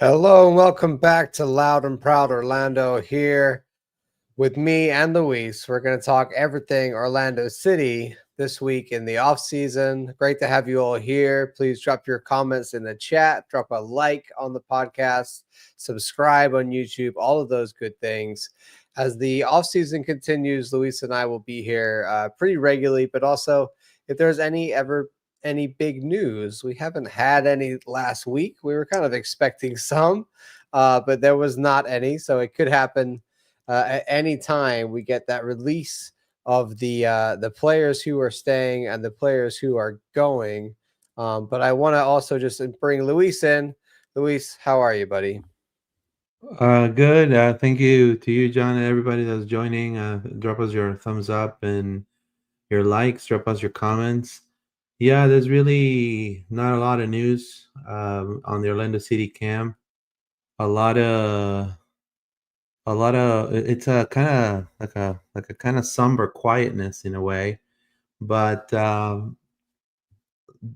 Hello and welcome back to Loud and Proud Orlando here with me and Luis. We're going to talk everything Orlando City this week in the off season. Great to have you all here. Please drop your comments in the chat, drop a like on the podcast, subscribe on YouTube, all of those good things. As the off season continues, Luis and I will be here pretty regularly, but also if there's any big news. We haven't had any last week. We were kind of expecting some, but there was not any. So it could happen at any time. We get that release of the players who are staying and the players who are going. But I want to also just bring Luis in. Luis, how are you, buddy? Good. Thank you to you, John, and everybody that's joining. Drop us your thumbs up and your likes. Drop us your comments. Yeah, there's really not a lot of news on the Orlando City camp. A lot of It's a kind of like a kind of somber quietness in a way, but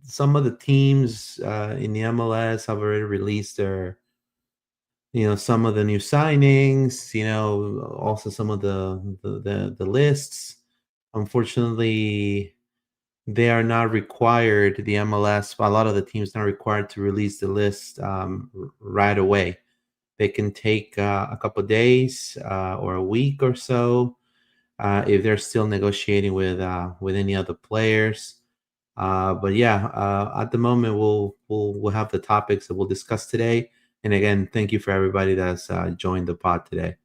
some of the teams in the MLS have already released their some of the new signings, also some of the lists. Unfortunately, they are not required, the MLS, a lot of the teams not required to release the list right away. They can take a couple of days or a week or so if they're still negotiating with any other players. But yeah, at the moment we'll have the topics that we'll discuss today. And again, thank you for everybody that's joined the pod today.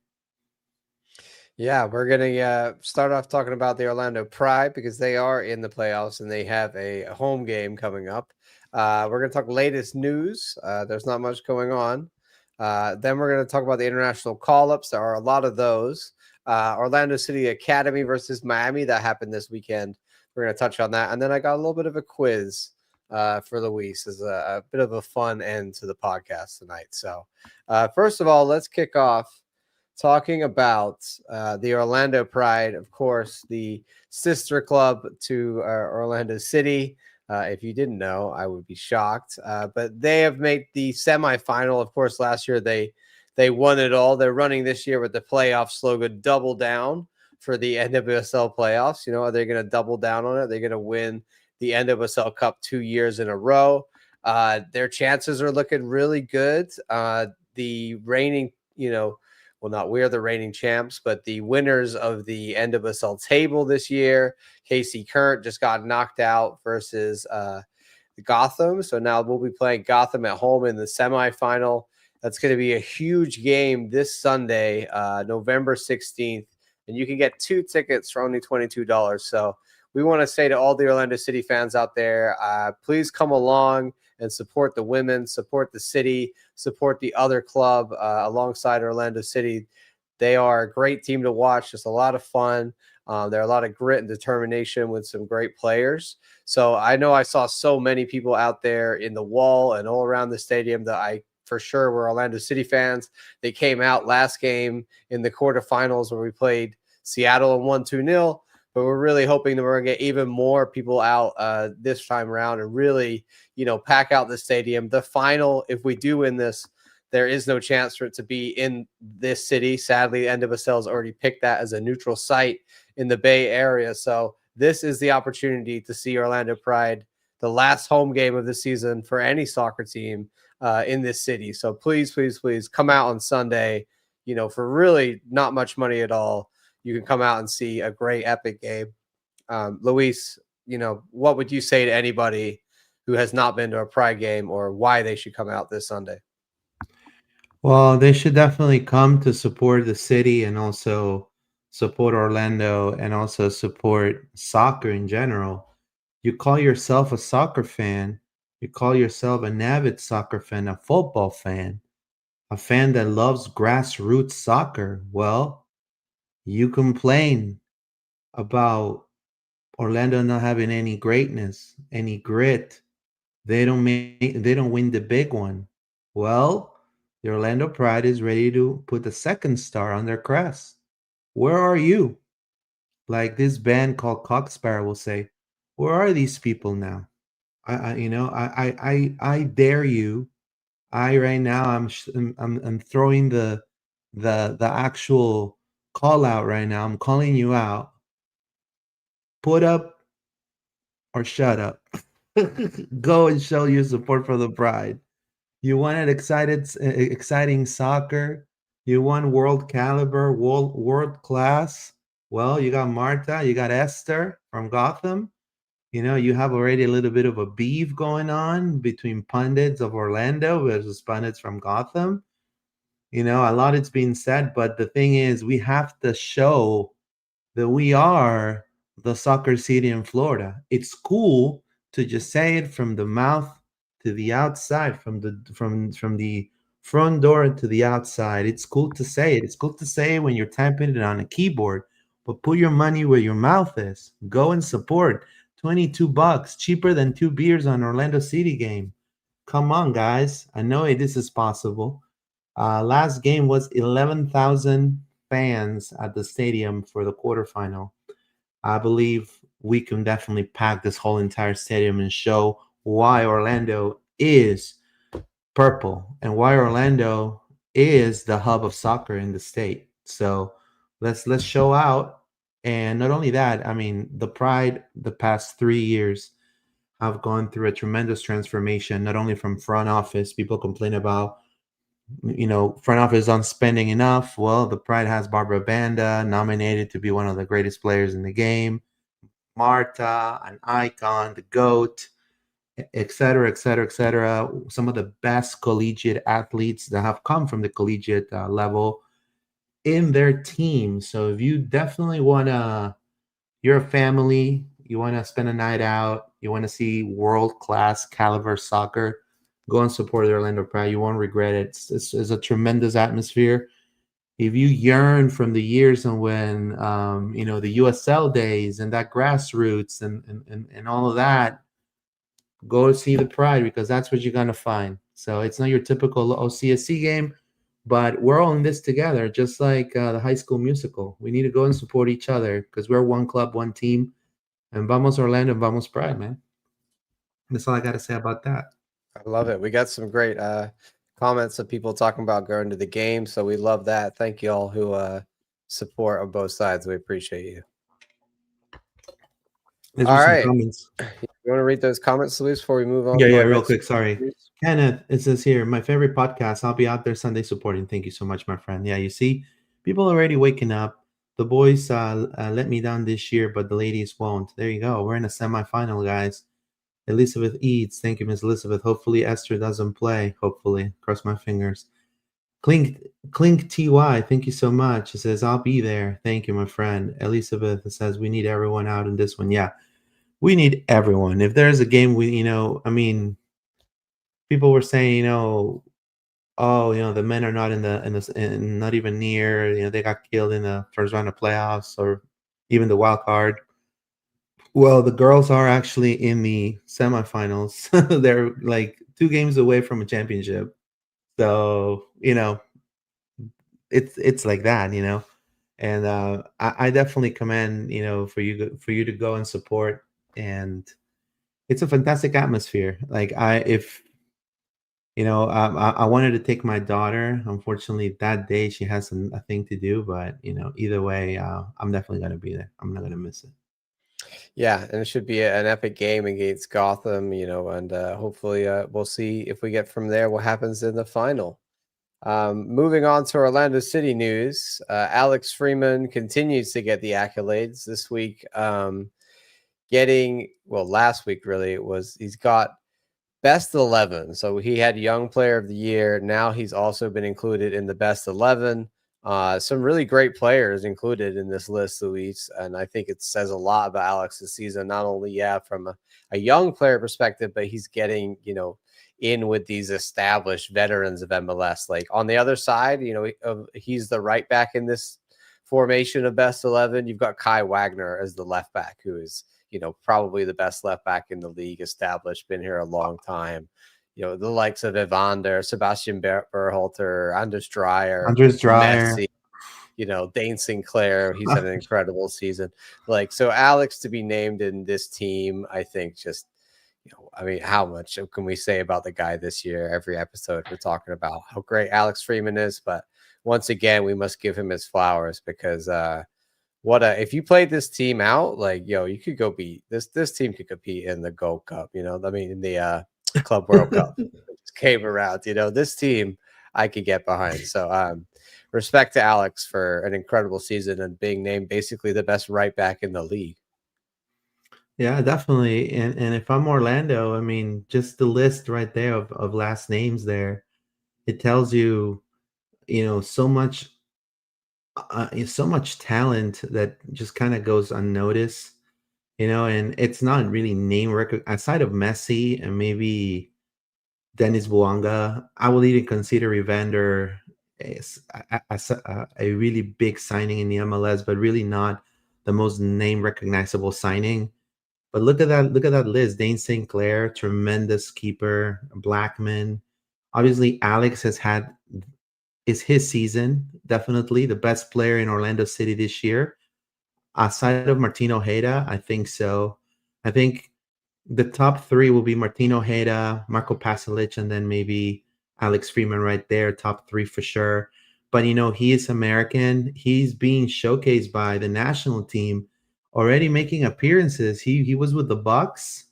Yeah, we're gonna start off talking about the Orlando Pride because they are in the playoffs and they have a home game coming up. We're gonna talk latest news. There's not much going on. Then we're gonna talk about the international call-ups. There are a lot of those. Orlando City Academy versus Miami that happened this weekend. We're gonna touch on that, and then I got a little bit of a quiz for Luis as a bit of a fun end to the podcast tonight. So, first of all, let's kick off talking about the Orlando Pride, of course, the sister club to Orlando City. If you didn't know, I would be shocked. But they have made the semifinal. Of course, last year they won it all. They're running this year with the playoff slogan "Double Down" for the NWSL playoffs. You know, are they going to double down on it? They're going to win the NWSL Cup 2 years in a row. Their chances are looking really good. The reigning, well, not we're the reigning champs, but the winners of the NWSL table this year, KC Current, just got knocked out versus Gotham. So now we'll be playing Gotham at home in the semifinal. That's going to be a huge game this Sunday, November 16th. And you can get 2 tickets for only $22. So we want to say to all the Orlando City fans out there, please come along and support the women, support the city, support the other club alongside Orlando City. They are a great team to watch. Just a lot of fun. There are a lot of grit and determination with some great players. So I know I saw so many people out there in the wall and all around the stadium that I for sure were Orlando City fans. They came out last game in the quarterfinals where we played Seattle and won 2-0. But we're really hoping that we're going to get even more people out this time around and really, pack out the stadium. The final, if we do win this, there is no chance for it to be in this city. Sadly, NWSL has already picked that as a neutral site in the Bay Area. So this is the opportunity to see Orlando Pride, the last home game of the season for any soccer team in this city. So please, please, please come out on Sunday, for really not much money at all. You can come out and see a great epic game. Luis, what would you say to anybody who has not been to a Pride game or why they should come out this Sunday? Well, they should definitely come to support the city and also support Orlando and also support soccer in general. You call yourself a soccer fan, you call yourself an avid soccer fan, a football fan, a fan that loves grassroots soccer. Well, you complain about Orlando not having any greatness, any grit. They don't win the big one. Well, the Orlando Pride is ready to put the second star on their crest. Where are you? Like this band called Cocksparrow will say, where are these people now? I dare you Right now I'm throwing the actual call out right now. I'm calling you out. Put up or shut up. Go and show your support for the Pride. You wanted exciting soccer. You want world caliber, world class. Well, you got Marta, you got Esther from Gotham. You know, you have already a little bit of a beef going on between pundits of Orlando versus pundits from Gotham. You know, a lot is being said, but the thing is, we have to show that we are the soccer city in Florida. It's cool to just say it from the mouth to the outside, from the front door to the outside. It's cool to say it. It's cool to say it when you're typing it on a keyboard, but put your money where your mouth is. Go and support. $22, cheaper than 2 beers on Orlando City game. Come on, guys. I know this is possible. Last game was 11,000 fans at the stadium for the quarterfinal. I believe we can definitely pack this whole entire stadium and show why Orlando is purple and why Orlando is the hub of soccer in the state. So let's show out. And not only that, I mean, the Pride the past 3 years have gone through a tremendous transformation, not only from front office. People complain about, front office on spending enough. Well, the Pride has Barbara Banda nominated to be one of the greatest players in the game. Marta, an icon, the GOAT, et cetera, et cetera, et cetera. Some of the best collegiate athletes that have come from the collegiate level in their team. So if you definitely want to, you're a family, you want to spend a night out, you want to see world class caliber soccer, go and support the Orlando Pride. You won't regret it. It's a tremendous atmosphere. If you yearn from the years and when the USL days and that grassroots and all of that, go see the Pride, because that's what you're gonna find. So it's not your typical OCSC game, but we're all in this together, just like the High School Musical. We need to go and support each other because we're one club, one team, and vamos Orlando, vamos Pride, man. That's all I got to say about that. I love it. We got some great comments of people talking about going to the game, so we love that. Thank you all who support on both sides. We appreciate you. Let's all read some right. comments. You want to read those comments, Luis, before we move on? Yeah, real quick. Sorry. Kenneth, it says here, my favorite podcast. I'll be out there Sunday supporting. Thank you so much, my friend. Yeah, you see, people already waking up. The boys let me down this year, but the ladies won't. There you go. We're in a semifinal, guys. Elizabeth Eads. Thank you, Miss Elizabeth. Hopefully Esther doesn't play. Hopefully. Cross my fingers. Clink TY. Thank you so much. It says, I'll be there. Thank you, my friend. Elizabeth says, we need everyone out in this one. Yeah, we need everyone. If there's a game, people were saying, the men are not not even near, they got killed in the first round of playoffs or even the wild card. Well, the girls are actually in the semifinals. They're like 2 games away from a championship. So, it's like that, and I definitely commend, for you to go and support. And it's a fantastic atmosphere. Like I wanted to take my daughter. Unfortunately, that day she has a thing to do, but either way, I'm definitely going to be there. I'm not going to miss it. Yeah, and it should be an epic game against Gotham, and hopefully we'll see if we get from there what happens in the final. Moving on to Orlando City news, Alex Freeman continues to get the accolades this week. Last week really, he's got best 11. So he had Young Player of the Year. Now he's also been included in the best 11. Some really great players included in this list, Luis, and I think it says a lot about Alex's season. Not only from a young player perspective, but he's getting in with these established veterans of MLS. Like on the other side, he's the right back in this formation of best 11. You've got Kai Wagner as the left back, who is probably the best left back in the league, established, been here a long time. The likes of Evander, Sebastian Berhalter, Anders Dreyer, Messi, Dane Sinclair. He's had an incredible season. So Alex to be named in this team, I think just, I mean, how much can we say about the guy this year? Every episode, we're talking about how great Alex Freeman is, but once again, we must give him his flowers because if you played this team out, like you could go beat this team could compete in the Gold Cup. I mean, in the Club World Cup. It just came around. This team I could get behind. So respect to Alex for an incredible season and being named basically the best right back in the league. Yeah, definitely. And if I'm Orlando, I mean, just the list right there of last names there, it tells you, so much talent that just kind of goes unnoticed, and it's not really name record outside of Messi and maybe Dennis Bouanga. I will even consider Evander a really big signing in the MLS, but really not the most name recognizable signing. But look at that list. Dane St. Clair, tremendous keeper. Blackman. Obviously, Alex is his season. Definitely the best player in Orlando City this year. Outside of Martin Ojeda, I think so. I think the top three will be Martin Ojeda, Marco Pasalic, and then maybe Alex Freeman right there. Top three for sure. But he is American. He's being showcased by the national team, already making appearances. He was with the Bucks.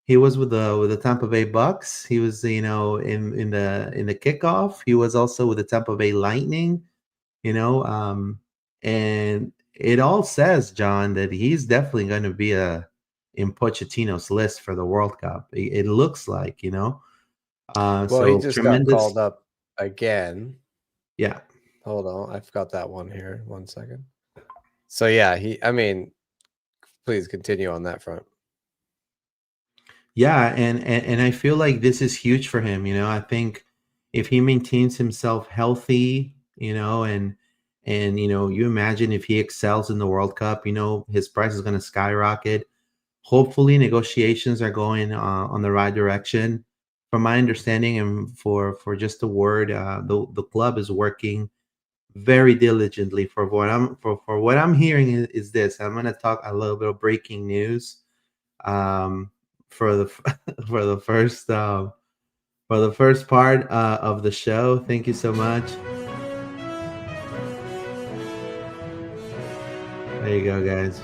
He was with the Tampa Bay Bucks. He was in the kickoff. He was also with the Tampa Bay Lightning. And it all says, John, that he's definitely going to be in Pochettino's list for the World Cup. It looks like, Well, so he just got tremendous. called up again. Yeah. Hold on, I've got that one here. 1 second. So yeah, I mean, please continue on that front. Yeah, and I feel like this is huge for him. I think if he maintains himself healthy, and you imagine if he excels in the World Cup, his price is going to skyrocket. Hopefully, negotiations are going on the right direction. From my understanding, and for just a word, the club is working very diligently. For what I'm hearing is this. I'm going to talk a little bit of breaking news. For the for the first part of the show. Thank you so much. There you go, guys.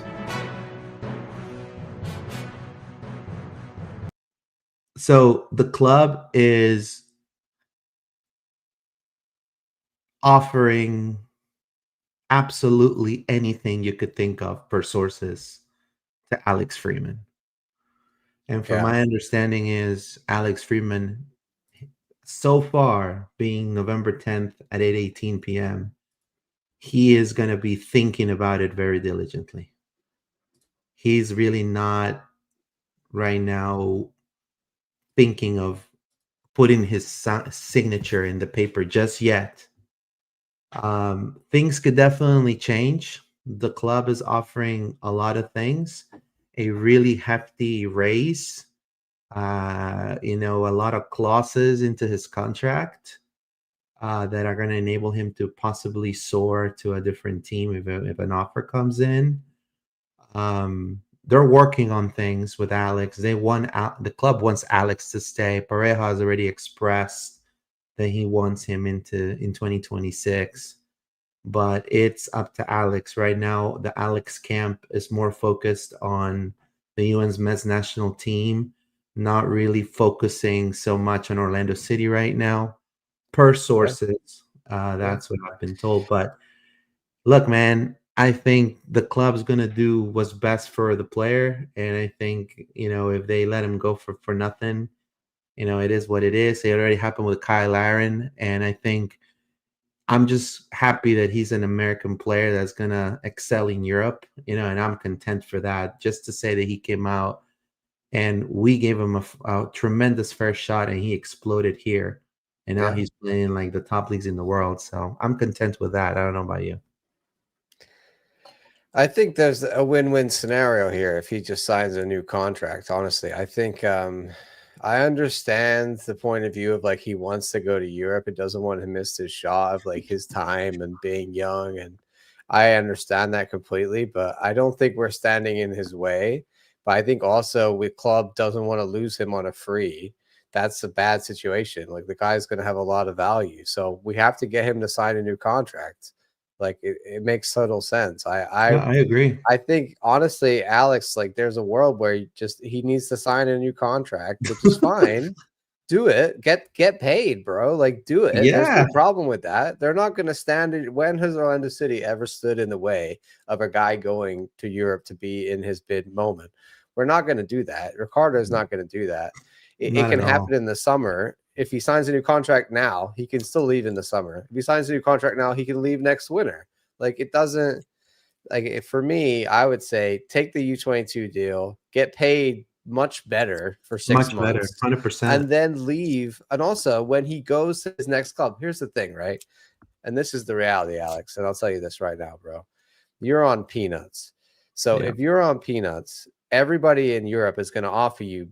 So the club is offering absolutely anything you could think of per sources to Alex Freeman. And from my understanding is Alex Freeman, so far being November 10th at 8:18 p.m., he is going to be thinking about it very diligently. He's really not right now thinking of putting his signature in the paper just yet. Things could definitely change. The club is offering a lot of things, a really hefty raise, a lot of clauses into his contract that are going to enable him to possibly soar to a different team if an offer comes in. They're working on things with Alex. The club wants Alex to stay. Pareja has already expressed that he wants him in 2026. But it's up to Alex. Right now, the Alex camp is more focused on the UN's men's national team, not really focusing so much on Orlando City right now, per sources. That's what I've been told. But look, man, I think the club's going to do what's best for the player. And I think, if they let him go for nothing, it is what it is. It already happened with Kyle Aaron. And I think I'm just happy that he's an American player that's going to excel in Europe, and I'm content for that. Just to say that he came out and we gave him a tremendous first shot and he exploded here. And now he's playing like the top leagues in the world. So I'm content with that. I don't know about you. I think there's a win-win scenario here if he just signs a new contract. Honestly, I think I understand the point of view of like he wants to go to Europe and doesn't want to miss his shot of like his time and being young. And I understand that completely, but I don't think we're standing in his way But I think also with club doesn't want to lose him on a free. That's a bad situation. Like the guy's going to have a lot of value, so we have to get him to sign a new contract. Like it makes total sense. Yeah, I agree. I think honestly, Alex, like there's a world where he needs to sign a new contract, which is fine. Do it. Get paid, bro. Like do it. There's Yeah, no problem with that. They're not going to stand it. When has Orlando City ever stood in the way of a guy going to Europe to be in his bid moment? We're not going to do that. Ricardo is not going to do that. It not can at all. happen in the summer. If he signs a new contract now, he can still leave in the summer. If he signs a new contract now, he can leave next winter. Like it doesn't like for me, I would say take the U22 deal, get paid much better for 6 Much better, months, 100%. and then leave. And also, when he goes to his next club, here's the thing, right? And this is the reality, Alex. And I'll tell you this right now, bro. You're on peanuts. So Yeah, if you're on peanuts, everybody in Europe is going to offer you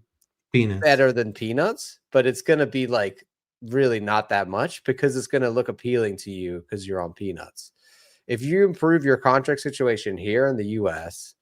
peanuts. better than peanuts, but it's going to be like really not that much because it's going to look appealing to you because you're on peanuts. If you improve your contract situation here in the US,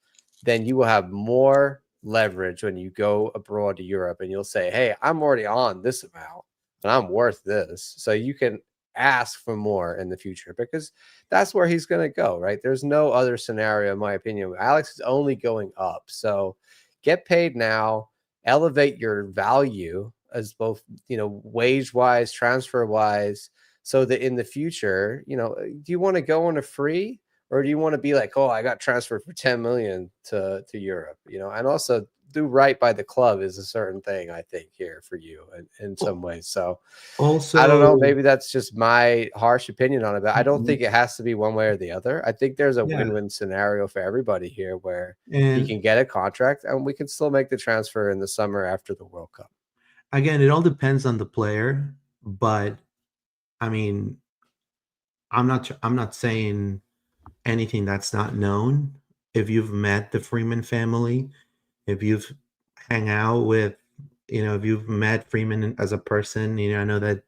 then you will have more leverage when you go abroad to Europe and you'll say, hey, I'm already on this amount and I'm worth this. So you can ask for more in the future because that's where he's going to go, right? There's no other scenario, in my opinion. Alex is only going up. So get paid now, elevate your value as both, wage wise, transfer wise, so that in the future, do you want to go on a free or do you want to be like, oh, I got transferred for 10 million to Europe, and also do right by the club is a certain thing I think here for you in some ways. So I don't know, Also, maybe that's just my harsh opinion on it, but I don't mhm, think it has to be one way or the other. I think there's a yeah, win-win scenario for everybody here where he and can get a contract and we can still make the transfer in the summer after the World Cup. again, it all depends on the player, but I mean, I'm not saying anything that's not known. If you've met the Freeman family, if you've hang out with, if you've met Freeman as a person, I know that,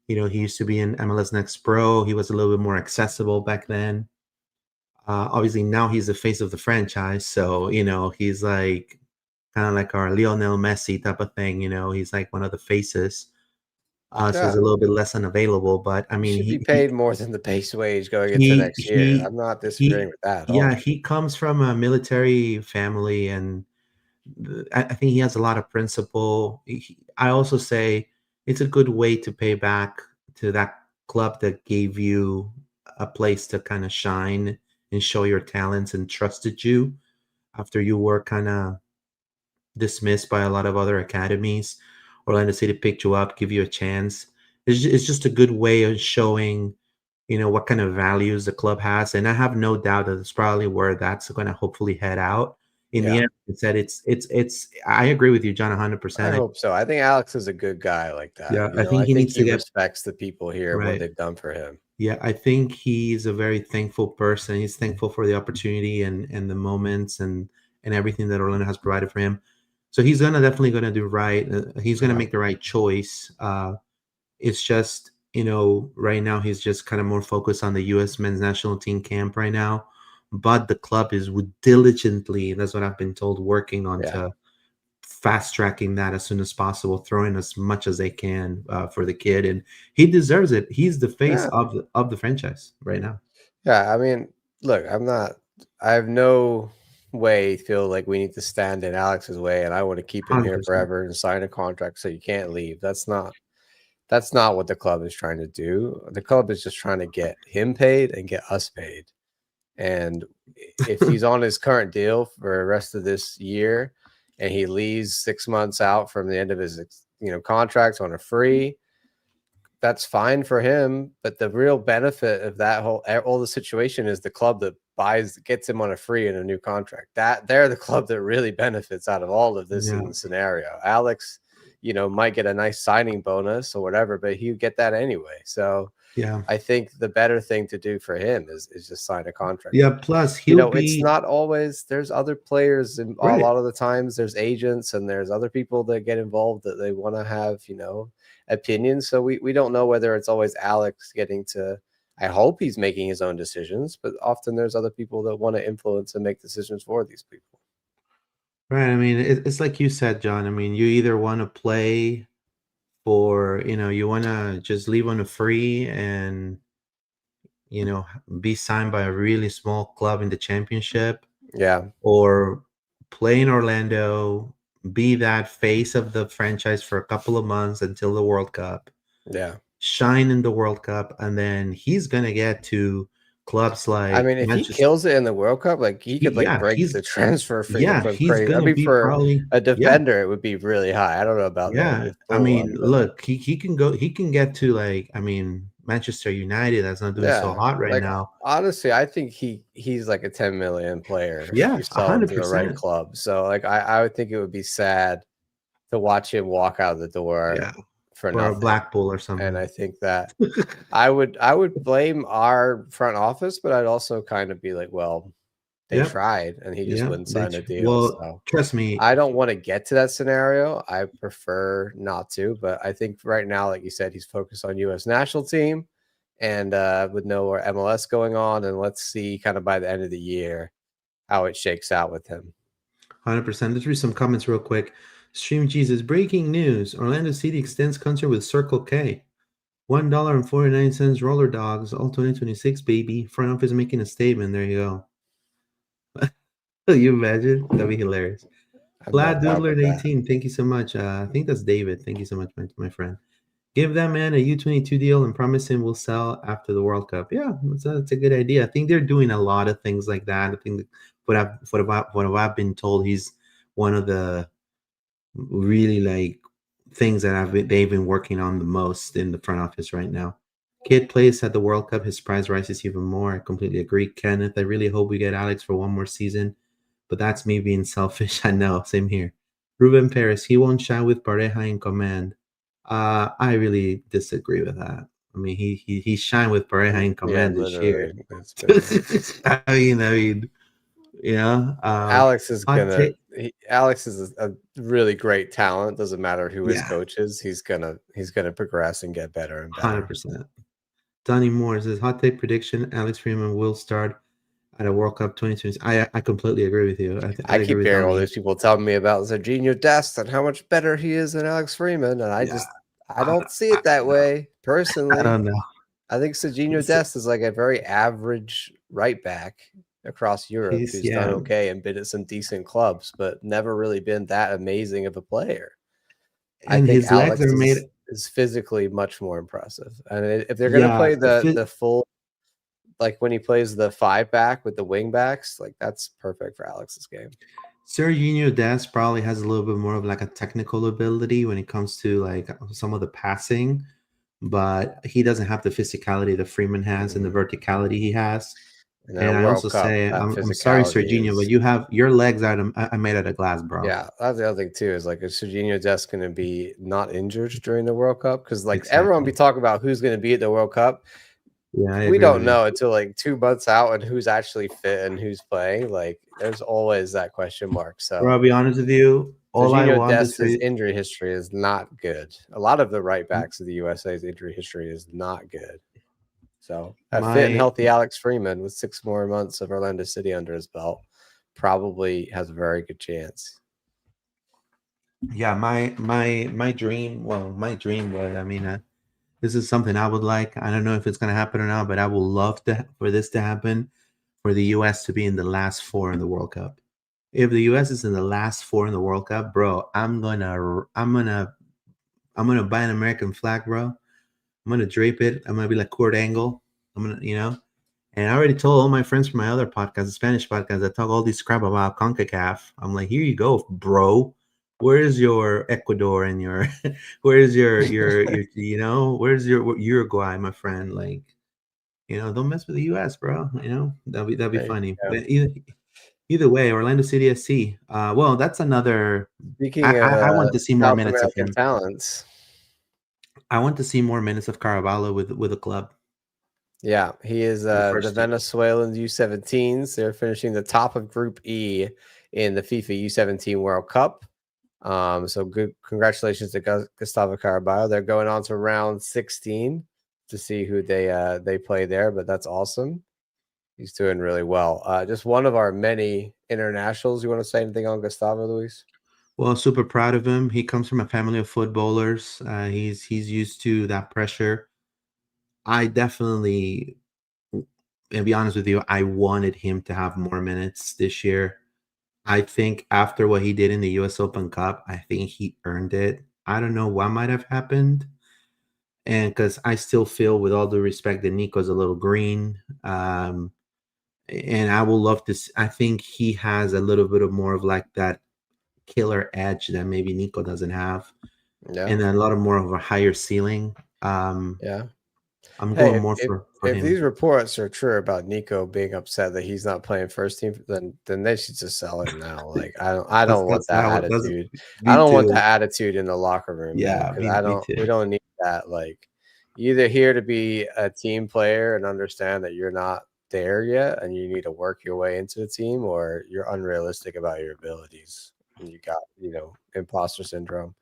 he used to be in MLS Next Pro. He was a little bit more accessible back then. Obviously, now he's the face of the franchise, so he's like kind of like our Lionel Messi type of thing. He's like one of the faces. So he's Yeah. a little bit less unavailable, but I He mean, should be paid more than the base wage going into he next year. he I'm not disagreeing he with that at yeah, all. he comes from a military family, and I think he has a lot of principle. I also say it's a good way to pay back to that club that gave you a place to kind of shine and show your talents and trusted you after you were kind of dismissed by a lot of other academies. Orlando City picked you up, give you a chance. It's just a good way of showing, what kind of values the club has. And I have no doubt that it's probably where that's going to hopefully head out. In the Yeah, end, it said I agree with you, John, I 100%. hope so. I think Alex is a good guy like that. Yeah, I think I he think needs he to get respects the people here, what right. they've done for him. Yeah, I think he's a very thankful person. He's thankful for the opportunity and the moments and everything that Orlando has provided for him. So he's definitely gonna do right. He's gonna Yeah. make the right choice. It's just right now he's just kind of more focused on the U.S. men's national team camp right now, but the club is diligently, that's what I've been told, working on Yeah. to fast tracking that as soon as possible, throwing as much as they can for the kid, and he deserves it. He's the face Yeah. of the franchise right now. Yeah. I mean, look, I have no way feel like we need to stand in Alex's way and I want to keep him here 100%. forever and sign a contract so you can't leave. That's not what the club is trying to do. The club is just trying to get him paid and get us paid. And if he's on his current deal for the rest of this year and he leaves 6 months out from the end of his contract on a free, that's fine for him. But the real benefit of that all the situation is the club that gets him on a free and a new contract. That they're the club that really benefits out of all of this Yeah, in the scenario. Alex, might get a nice signing bonus or whatever, but he'd get that anyway. So yeah, I think the better thing to do for him is just sign a contract. yeah. But Plus, he'll it's be not always. There's other players, and a right. lot of the times there's agents and there's other people that get involved that they want to have opinions. So we don't know whether it's always Alex getting to. I hope he's making his own decisions, but often there's other people that want to influence and make decisions for these people. Right. I mean, it's like you said, John. I mean, you either want to play for, you want to just leave on a free and, be signed by a really small club in the championship, Yeah, or play in Orlando, be that face of the franchise for a couple of months until the World Cup, yeah. shine in the World Cup, and then he's going to get to clubs I like mean, if he Manchester. kills it in the World Cup, like he could like Yeah, break the transfer fee yeah, from he's crazy. I going to mean, be for probably, a yeah. defender, it would be really high. I don't know about Yeah, the I forward, mean, but look, he can go, he can get to, like, I mean, Manchester United, that's not doing so yeah, hot right like now. honestly, I think he's like a 10 million player if Yeah, you a sell him hundred to the right percent. club. So like I would think it would be sad to watch him walk out the door Yeah, for or a nothing. Blackpool or And something. I think that I would blame our front office, but I'd also kind of be like, well, they Yep, tried and he just yep. wouldn't sign a deal. Well, So trust me, I don't want to get to that scenario. I prefer not to, but I think right now, like you said, he's focused on US national team and with no more MLS going on. And let's see kind of by the end of the year how it shakes out with him. 100%. Let's read some comments real quick. Stream Jesus, breaking news: Orlando City extends contract with Circle K. $1.49 roller dogs, all 2026, baby. Front office making a statement. There you go. You imagine? That'd be hilarious. I'm Glad not down Doodler with that. 18. Thank you so much. I think that's David. Thank you so much, my friend. Give that man a U22 deal and promise him we'll sell after the World Cup. Yeah, that's a good idea. I think they're doing a lot of things like that. I think what I've been told, he's one of the really like things that they've been working on the most in the front office right now. Kid plays at the World Cup, his price rises even more. I completely agree, Kenneth. I really hope we get Alex for one more season, but that's me being selfish. I know, same here. Ruben Perez, he won't shine with Pareja in command. I really disagree with that. I mean, he shined with Pareja in Yeah, command this year. literally. It's been I mean, yeah. Alex is Hot gonna. take. Alex is a really great talent. Doesn't matter who his Yeah, coach is. He's gonna progress and get better and better. 100%. Donnie Moore says hot take prediction: Alex Freeman will start at a World Cup 2020. I completely agree with you. I I agree keep with hearing all Donnie. these people telling me about Serginho Dest and how much better he is than Alex Freeman, and Yeah, I don't see it that don't know. way I personally. don't know. I think Serginho Dest is like a very average right back across Europe He's who's done yeah, okay and been at some decent clubs, but never really been that amazing of a player. I and think his legs Alex are made. is physically much more impressive. And if they're gonna Yeah, play the full like when he plays the 5 back with the wing backs, like that's perfect for Alex's game. Serginho Dest probably has a little bit more of like a technical ability when it comes to like some of the passing, but he doesn't have the physicality that Freeman has and the Mhm. verticality he has. And in a And I also World Cup, say, that I'm sorry, physicality Serginho, but is you have your legs are made out of glass, bro. yeah, that's the other thing too, is like is Serginho Dest gonna be not injured during the World Cup? Because like everyone be Exactly. talking about who's gonna be at the World Cup. Yeah, I We agree with don't you. know until like 2 months out and who's actually fit and who's playing. Like there's always that question mark. Bro, So I'll be honest with you. All I Serginho want to Dest's say, injury history is not good. A lot of the right backs of the USA's injury history is not good. So a fit and my healthy Alex Freeman with 6 more months of Orlando City under his belt probably has a very good chance. yeah, my dream. Well, my dream was. I mean, this is something I would like. I don't know if it's gonna happen or not, but I would love for this to happen, for the U.S. to be in the last four in the World Cup. If the U.S. is in the last four in the World Cup, bro, I'm gonna buy an American flag, bro. I'm gonna drape it. I'm gonna be like Kurt Angle. I'm gonna. And I already told all my friends from my other podcast, the Spanish podcast, that talk all this crap about CONCACAF. I'm like, here you go, bro. Where's your Ecuador and your where's where's your Uruguay, my friend? Like, don't mess with the US, bro. That'd be There you funny. go. But either way, Orlando City SC. Well, that's another. Speaking of I want to see more South minutes of American him. talents, I want to see more minutes of Caraballo with the club, yeah, he is with the the first team. Venezuelan U17s. They're finishing the top of Group E in the FIFA U17 World Cup. So good congratulations to Gustavo Caraballo. They're going on to round 16 to see who they play there, but that's awesome. He's doing really well. Just one of our many internationals. You want to say anything on Gustavo, Luis? Well, super proud of him. He comes from a family of footballers. He's used to that pressure. I definitely, and be honest with you, I wanted him to have more minutes this year. I think after what he did in the US Open Cup, I think he earned it. I don't know what might have happened. And because I still feel, with all due respect, that Nico's a little green. And I will love to. I think he has a little bit of more of like that killer edge that maybe Nico doesn't have, Yeah, and a lot of more of a higher ceiling. Um, yeah. I'm Hey, going more for if him. these reports are true about Nico being upset that he's not playing first team, then they should just sell him now. Like I don't want That's that how. That's attitude. I me don't want too. that attitude in the locker room, man. Yeah, Because me we too. don't need that. Like you're either here to be a team player and understand that you're not there yet, and you need to work your way into the team, or you're unrealistic about your abilities and you got imposter syndrome.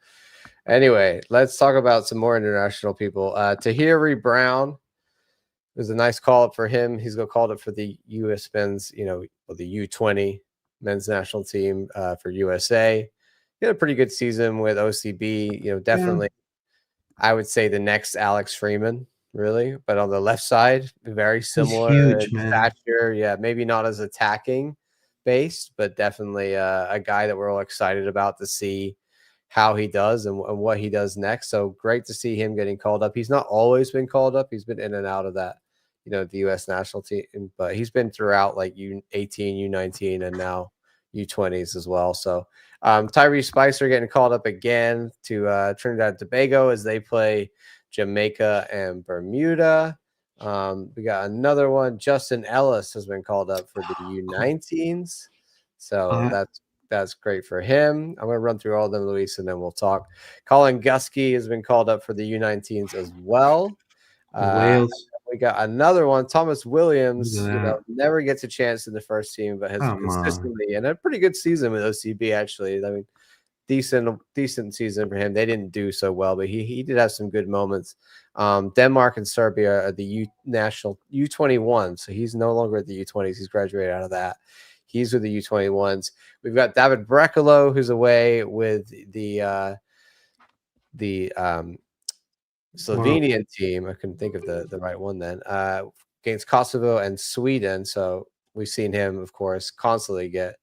Anyway, let's talk about some more international people. Tahiri Brown. It was a nice call up for him. He's got called up for the U.S. men's, the U20 men's national team for USA. He had a pretty good season with OCB. Yeah, Definitely, I would say the next Alex Freeman, really. But on the left side, very he's similar huge, in man. stature. Yeah, maybe not as attacking based, but definitely a guy that we're all excited about to see how he does and what he does next. So great to see him getting called up. He's not always been called up. He's been in and out of that, the U.S. national team, but he's been throughout like U18, U19, and now U20s as well. So Tyrese Spicer getting called up again to Trinidad and Tobago as they play Jamaica and Bermuda. We got another one. Justin Ellis has been called up for the U19s. So I, that's great for him. I'm going to run through all of them, Luis, and then we'll talk. Colin Gusky has been called up for the U19s as well. Wales. We got another one, Thomas Look at Williams. that. Never gets a chance in the first team, but has Come on. consistently and a pretty good season with OCB. Actually, I mean, decent season for him. They didn't do so well, but he did have some good moments. Denmark and Serbia are the national U21, so he's no longer at the U20s. He's graduated out of that. He's with the U21s. We've got David Brekalo, who's away with the Well, Slovenian team. I couldn't think of the right one then. Against Kosovo and Sweden. So we've seen him, of course, constantly get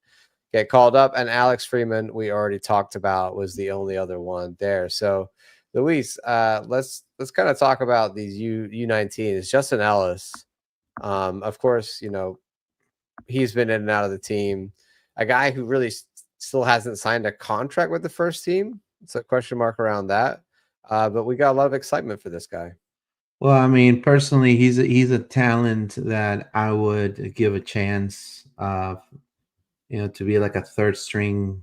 called up. And Alex Freeman, we already talked about, was the only other one there. So Luis, let's kind of talk about these U19s. Justin Ellis, of course, he's been in and out of the team. A guy who really still hasn't signed a contract with the first team. It's a question mark around that. But we got a lot of excitement for this guy. well, I mean, personally, he's a talent that I would give a chance. To be like a third string,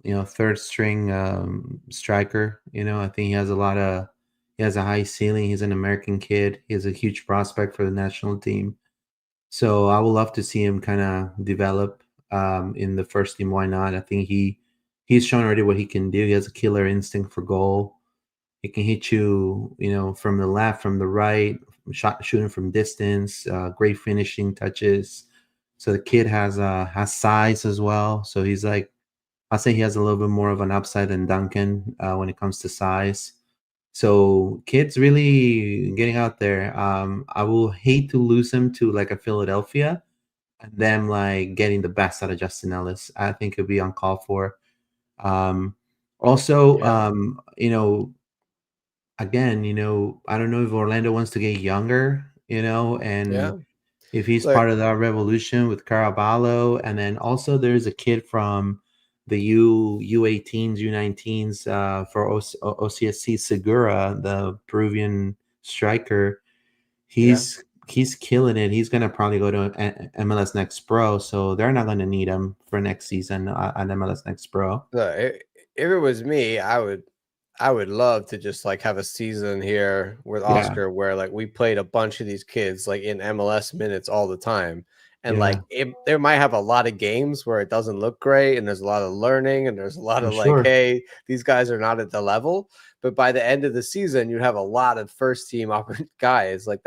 third string striker. I think he has a high ceiling. He's an American kid. He has a huge prospect for the national team. So I would love to see him kind of develop in the first team. Why not? I think he's shown already what he can do. He has a killer instinct for goal. He can hit you, from the left, from the right, shooting from distance. Great finishing touches. So the kid has size as well. So he's like, I'll say he has a little bit more of an upside than Duncan when it comes to size. So kids really getting out there. I will hate to lose him to like a Philadelphia and them like getting the best out of Justin Ellis. I think it'd be uncalled for. Um, also, Yeah, again, I don't know if Orlando wants to get younger, and yeah. if he's Like, part of that revolution with Caraballo, and then also there's a kid from the U18s, U19s for OCSC, Segura, the Peruvian striker. yeah. He's killing it. He's gonna probably go to MLS Next Pro, so they're not gonna need him for next season on MLS Next Pro. Look, if it was me, I would love to just like have a season here with Yeah, Oscar where like we played a bunch of these kids like in MLS minutes all the time. And yeah, like there might have a lot of games where it doesn't look great and there's a lot of learning and there's a lot for of like, sure. hey, these guys are not at the level. but by the end of the season, you have a lot of first team guys. Like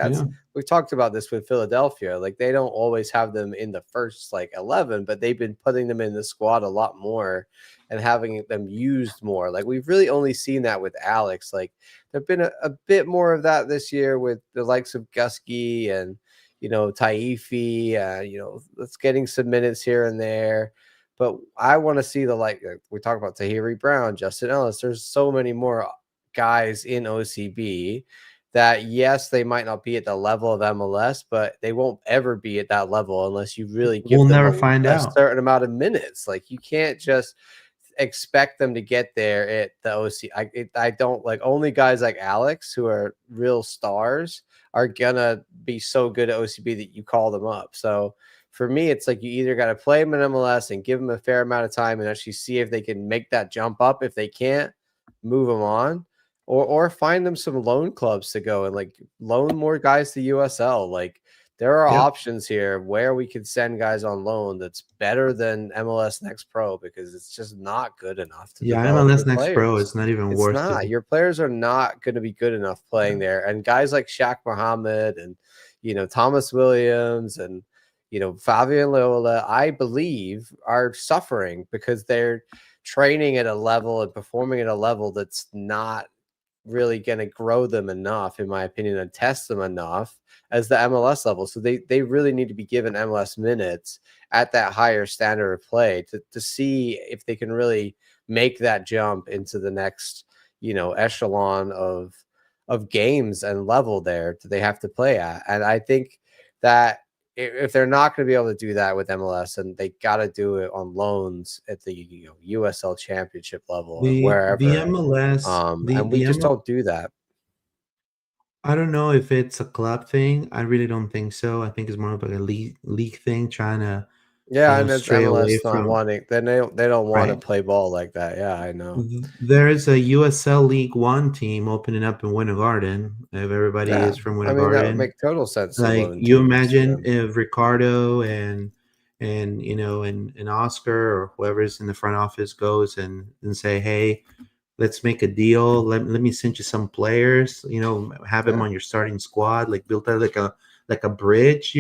we talked about this with Philadelphia. Like they don't always have them in the first 11, but they've been putting them in the squad a lot more and having them used more. Like we've really only seen that with Alex. Like there've been a bit more of that this year with the likes of Gusky and Taifi. That's getting some minutes here and there. But I want to see we talk about Tahiri Brown, Justin Ellis. There's so many more guys in OCB that, yes, they might not be at the level of MLS, but they won't ever be at that level unless you really give them a certain amount of minutes. Like you can't just expect them to get there at the OC. I don't only guys like Alex who are real stars are gonna be so good at OCB that you call them up. So for me, it's like you either got to play them in MLS and give them a fair amount of time and actually see if they can make that jump up. If they can't, move them on, or find them some loan clubs to go and loan more guys to USL. Like there are options here where we could send guys on loan that's better than MLS Next Pro because it's just not good enough to MLS Next Pro is not even worth it. Your players are not going to be good enough playing there. And guys like Shaq Muhammad and Thomas Williams and Fabian Loyola, I believe, are suffering because they're training at a level and performing at a level that's not really going to grow them enough, in my opinion, and test them enough as the MLS level. So they really need to be given MLS minutes at that higher standard of play to see if they can really make that jump into the next, echelon of games and level there that they have to play at. And I think that if they're not going to be able to do that with MLS, and they got to do it on loans at the USL Championship level or wherever, the MLS, and we just don't do that. I don't know if it's a club thing. I really don't think so. I think it's more of a league thing, trying to and it's MLS not wanting. Then they don't want to play ball like that. Yeah, I know. There is a USL League One team opening up in Winter Garden. If everybody is from Winter Garden, that would make total sense. Like you imagine if Ricardo and Oscar or whoever's in the front office goes and say, hey, let's make a deal. Let me send you some players, have them on your starting squad, build that like a bridge,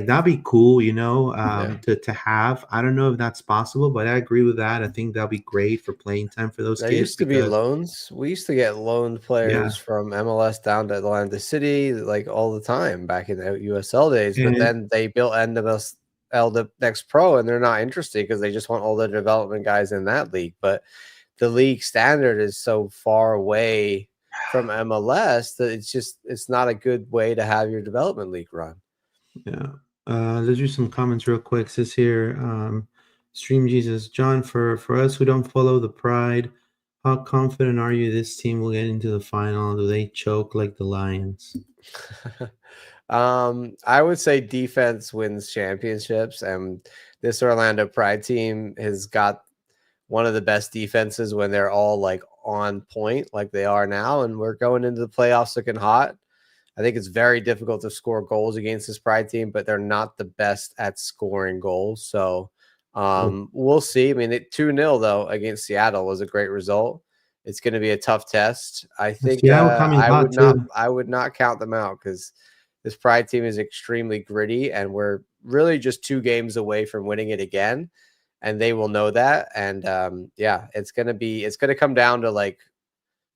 that'd be cool, to have. I don't know if that's possible, but I agree with that. I think that'd be great for playing time for those kids. There used to be loans. We used to get loaned players from MLS down to Atlanta City all the time back in the USL days. But then they built NWSL Next Pro, and they're not interested because they just want all the development guys in that league. But the league standard is so far away from MLS that it's not a good way to have your development league run. Yeah. Let's do some comments real quick. It says here, Stream Jesus, John, for us who don't follow the Pride, how confident are you this team will get into the final? Do they choke like the Lions? I would say defense wins championships, and this Orlando Pride team has got one of the best defenses when they're all on point like they are now, and we're going into the playoffs looking hot. I think it's very difficult to score goals against this Pride team, but they're not the best at scoring goals. So we'll see. I mean, 2-0 though against Seattle was a great result. It's going to be a tough test. I think I would not count them out because this Pride team is extremely gritty, and we're really just 2 games away from winning it again. And they will know that. And it's going to come down to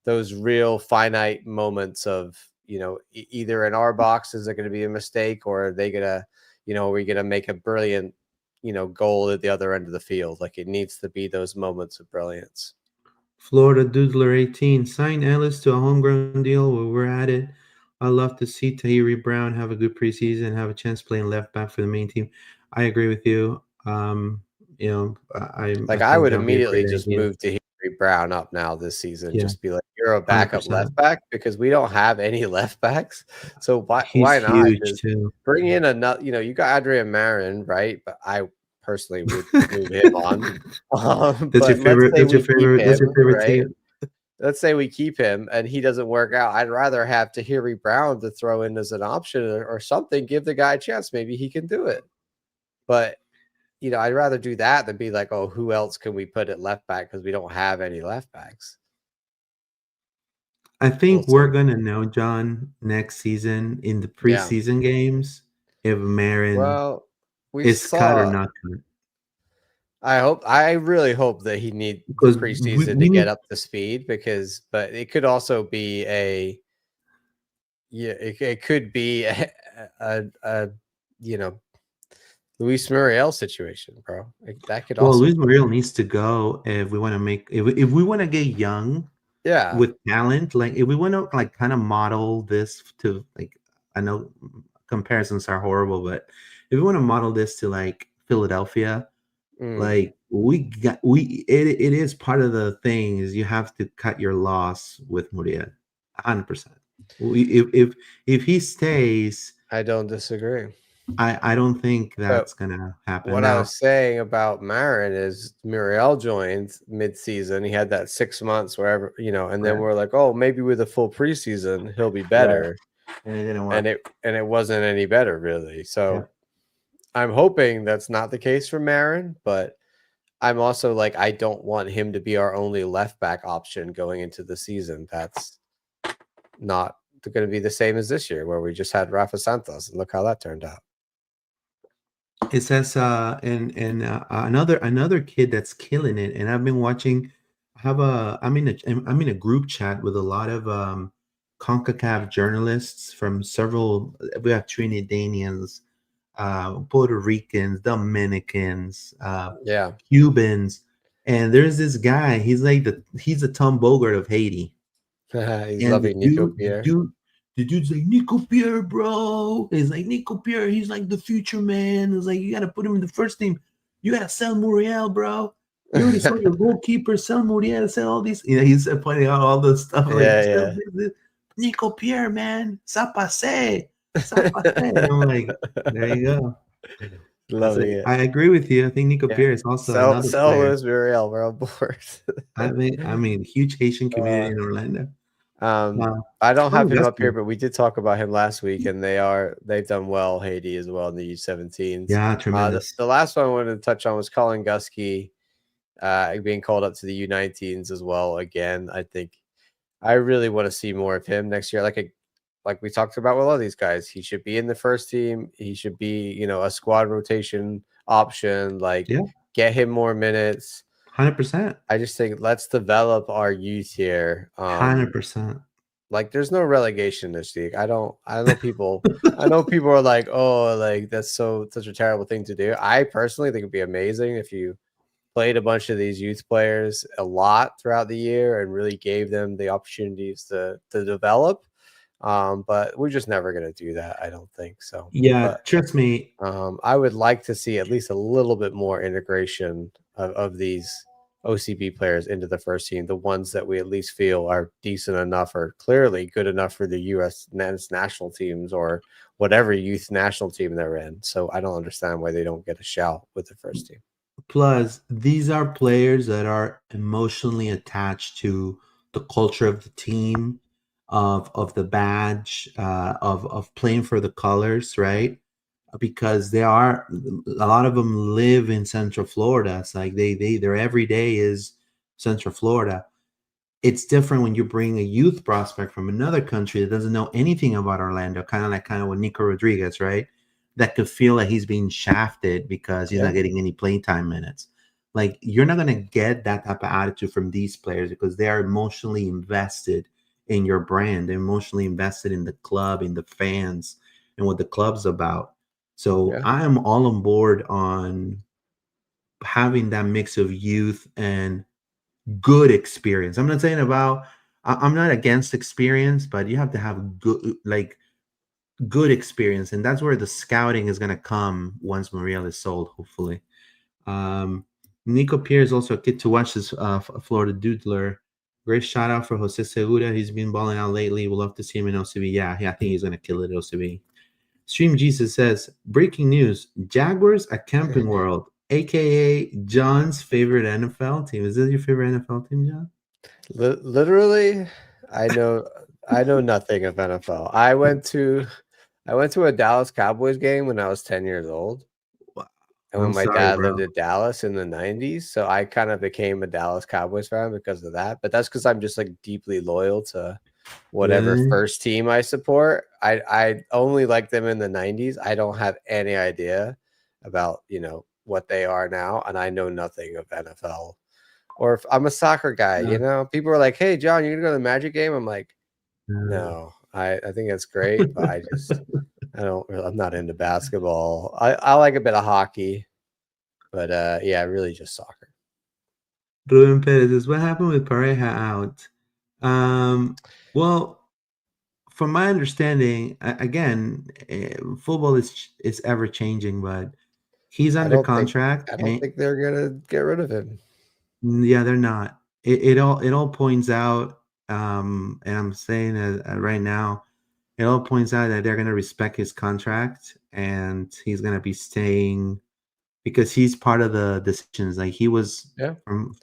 those real finite moments of, either in our box, is it going to be a mistake, or are they going to, are we going to make a brilliant, goal at the other end of the field? It needs to be those moments of brilliance. Florida Doodler 18, sign Ellis to a homegrown deal while we're at it. I'd love to see Tahiri Brown have a good preseason, have a chance playing left back for the main team. I agree with you. I would immediately just move to Brown up now this season. Just be like, you're a backup 100%. Left back, because we don't have any left backs. So why not bring in another? You got Adrian Marin, right? But I personally would move him on. That's your favorite team. Let's say we keep him and he doesn't work out. I'd rather have Tahiri Brown to throw in as an option or something. Give the guy a chance. Maybe he can do it. But I'd rather do that than be like, oh, who else can we put at left back because we don't have any left backs. I We'll think we're see. gonna know, John, next season in the Yeah. preseason games if Marin Well, we is cut or saw. not cut. I really hope that he need the Because preseason to we get need up to speed but it could also be it could be a you know, Luis Muriel situation, bro. Like, that could well, also Luis be. Muriel needs to go if we want to make if we want to get young Yeah. with talent, like if we want to like kind of model this to like I know comparisons are horrible, but if we want to model this to like Philadelphia, Mm. like it is part of the thing is you have to cut your loss with Muriel 100%. We if he stays, I don't disagree. I don't think But that's gonna happen what I now. was saying about Marin is Muriel joined mid-season. He had that 6 months wherever, and then Right, we're like, oh, maybe with a full preseason, he'll be right, better. and it didn't And work. it wasn't any better, really. Yeah. So I'm hoping that's not the case for Marin, but I'm also like, I don't want him to be our only left back option going into the season. That's not going to be the same as this year, where we just had Rafa Santos, and look how that turned out. It says and another kid that's killing it, and I've been watching. I'm in a group chat with a lot of CONCACAF journalists from several. We have Trinidadians, Puerto Ricans, Dominicans, Yeah. Cubans, and there's this guy. He's a Tom Bogart of Haiti, He's and loving Nico Pierre. the dude's like Nico Pierre, bro. He's like Nico Pierre. He's like the future man. It's like you gotta put him in the first team. You gotta sell Muriel, bro. You already sold your goalkeeper. Sell Muriel. Sell all these. He's pointing out all the stuff like Yeah, Nico Pierre, man. Ça passe. Ça passe. And I'm like, there you go. loving it. I agree with you. I think Nico Yeah. Pierre is also Sell another sell player. Luis Muriel. We're on board. I mean, huge Haitian community Uh, in Orlando. um, Uh, I don't have Colin him up here, Gustin. but we did talk about him last week, and they've done well, Haiti as well in the U17s. Yeah, The, tremendous. the last one I wanted to touch on was Colin Gusky being called up to the U19s as well. Again, I think I really want to see more of him next year. Like we talked about with all these guys, he should be in the first team. He should be, a squad rotation option. Like, Yeah, get him more minutes. 100%. I just think let's develop our youth here. 100%. Like, there's no relegation this league. I know people are like, oh, like that's such a terrible thing to do. I personally think it'd be amazing if you played a bunch of these youth players a lot throughout the year and really gave them the opportunities to develop. But we're just never going to do that, I don't think so. Yeah, But trust me. I would like to see at least a little bit more integration of these OCB players into the first team, the ones that we at least feel are decent enough or clearly good enough for the U.S. national teams or whatever youth national team they're in. So I don't understand why they don't get a shout with the first team. Plus, these are players that are emotionally attached to the culture of the team, of the badge, of playing for the colors, right? Because they are a lot of them live in Central Florida. It's like their everyday is Central Florida. It's different when you bring a youth prospect from another country that doesn't know anything about Orlando, kind of with Nico Rodriguez, right? That could feel like he's being shafted because he's Yeah. not getting any playtime minutes. Like you're not gonna get that type of attitude from these players because they are emotionally invested in your brand, they're emotionally invested in the club, in the fans, and what the club's about. So Yeah. I am all on board on having that mix of youth and good experience. I'm not saying about I'm not against experience, but you have to have good experience, and that's where the scouting is gonna come once Muriel is sold, hopefully. Nico Pierre is also a kid to watch this Florida Doodler. Great shout out for Jose Segura. He's been balling out lately. We'll love to see him in OCB. Yeah, I think he's gonna kill it at OCB. Stream Jesus says, breaking news: Jaguars at Camping World, aka John's favorite NFL team. Is this your favorite NFL team, John? Literally, I know nothing of NFL. I went to a Dallas Cowboys game when I was 10 years old. Wow. And when I'm my sorry, dad bro. lived in Dallas in the 90s, so I kind of became a Dallas Cowboys fan because of that. But that's because I'm just like deeply loyal to whatever Really? first team I support. I only like them in the 90s. I don't have any idea about, what they are now, and I know nothing of NFL. Or if I'm a soccer guy, people are like, "Hey, John, you're gonna go to the Magic game?" I'm like, "No, I think that's great, but I'm not into basketball. I like a bit of hockey, but yeah, really just soccer." Ruben Perez says, what happened with Pareja out? Well, from my understanding, again, football is ever changing, but he's I under don't think contract, I don't and think they're gonna get rid of him. yeah, they're not. It all points out, and I'm saying that right now, it all points out that they're gonna respect his contract, and he's gonna be staying because he's part of the decisions. Like Yeah, from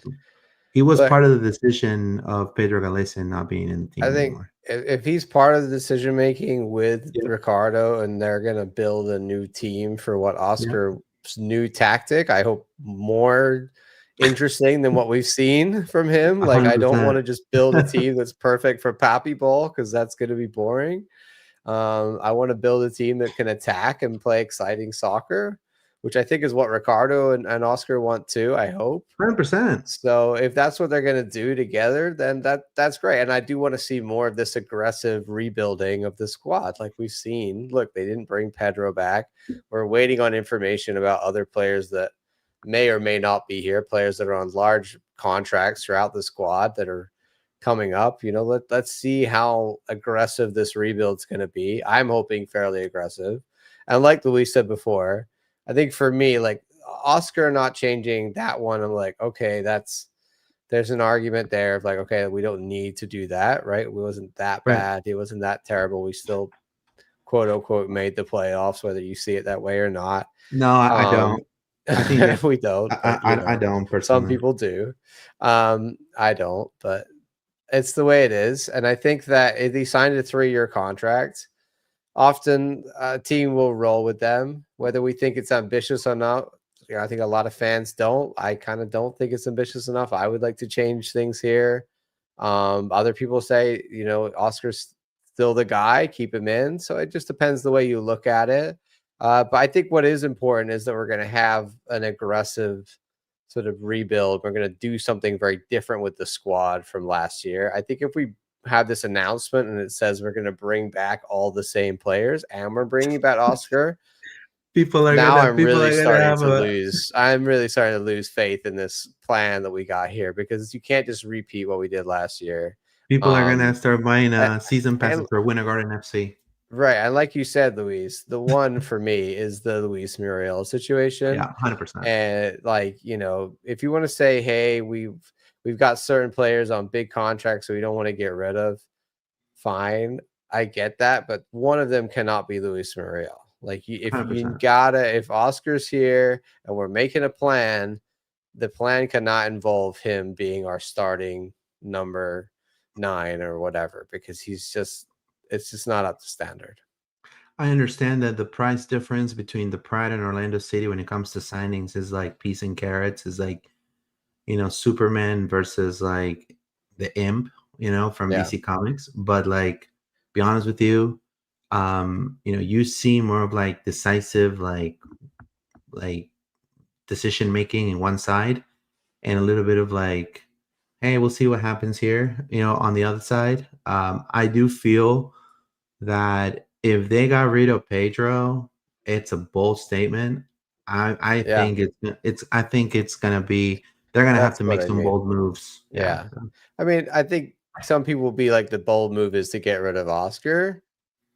he was but part of the decision of Pedro Galese not being in the I team think anymore. if he's part of the decision making with Yeah, Ricardo and they're gonna build a new team for what yeah, Oscar's new tactic, I hope more interesting than what we've seen from him. Like, I don't want 100%. to just build a team that's perfect for Pappy Ball because that's gonna be boring. I want to build a team that can attack and play exciting soccer, which I think is what Ricardo and Oscar want too. I hope. 100%. So if that's what they're going to do together, then that's great. And I do want to see more of this aggressive rebuilding of the squad, like we've seen. Look, they didn't bring Pedro back. We're waiting on information about other players that may or may not be here, players that are on large contracts throughout the squad that are coming up. Let's see how aggressive this rebuild's going to be. I'm hoping fairly aggressive. And like Luis said before, I think for me, like Oscar not changing that one, I'm like, okay, there's an argument there of like, okay, we don't need to do that, right? It wasn't that Right. bad. It wasn't that terrible. We still, quote unquote, made the playoffs, whether you see it that way or not. No, I don't. I think that We don't, but I don't some personally. people do. I don't, but it's the way it is. And I think that if he signed a 3-year contract, often a team will roll with them, whether we think it's ambitious or not. I think a lot of fans don't. I kind of don't think it's ambitious enough. I would like to change things here. Other people say, Oscar's still the guy, keep him in. So it just depends the way you look at it. But I think what is important is that we're going to have an aggressive sort of rebuild. We're going to do something very different with the squad from last year. I think if we have this announcement and it says we're going to bring back all the same players and we're bringing back Oscar, People are now gonna I'm people really are gonna starting have to a lose. I'm really starting to lose faith in this plan that we got here because you can't just repeat what we did last year. people are gonna Um, start buying a- season passes and for Winter Garden FC. right, and like you said, Luis, the one for me is the Luis Muriel situation. Yeah, 100%. And like, if you want to say, hey, we've got certain players on big contracts so we don't want to get rid of, fine. I get that, but one of them cannot be Luis Muriel. Like, $100. if Oscar's here and we're making a plan, the plan cannot involve him being our starting number 9 or whatever, because it's just not up to standard. I understand that the price difference between the Pride and Orlando City when it comes to signings is like peas and carrots. Is like, Superman versus like the Imp, from Yeah. DC Comics. But like, be honest with you, you see more of like decisive, like decision making in one side, and a little bit of like, hey, we'll see what happens here, on the other side. I do feel that if they got rid of Pedro, it's a bold statement. I Yeah. think I think it's gonna be they're gonna have That's to what make I some mean. bold moves. Yeah. Yeah. I mean, I think some people will be like the bold move is to get rid of Oscar.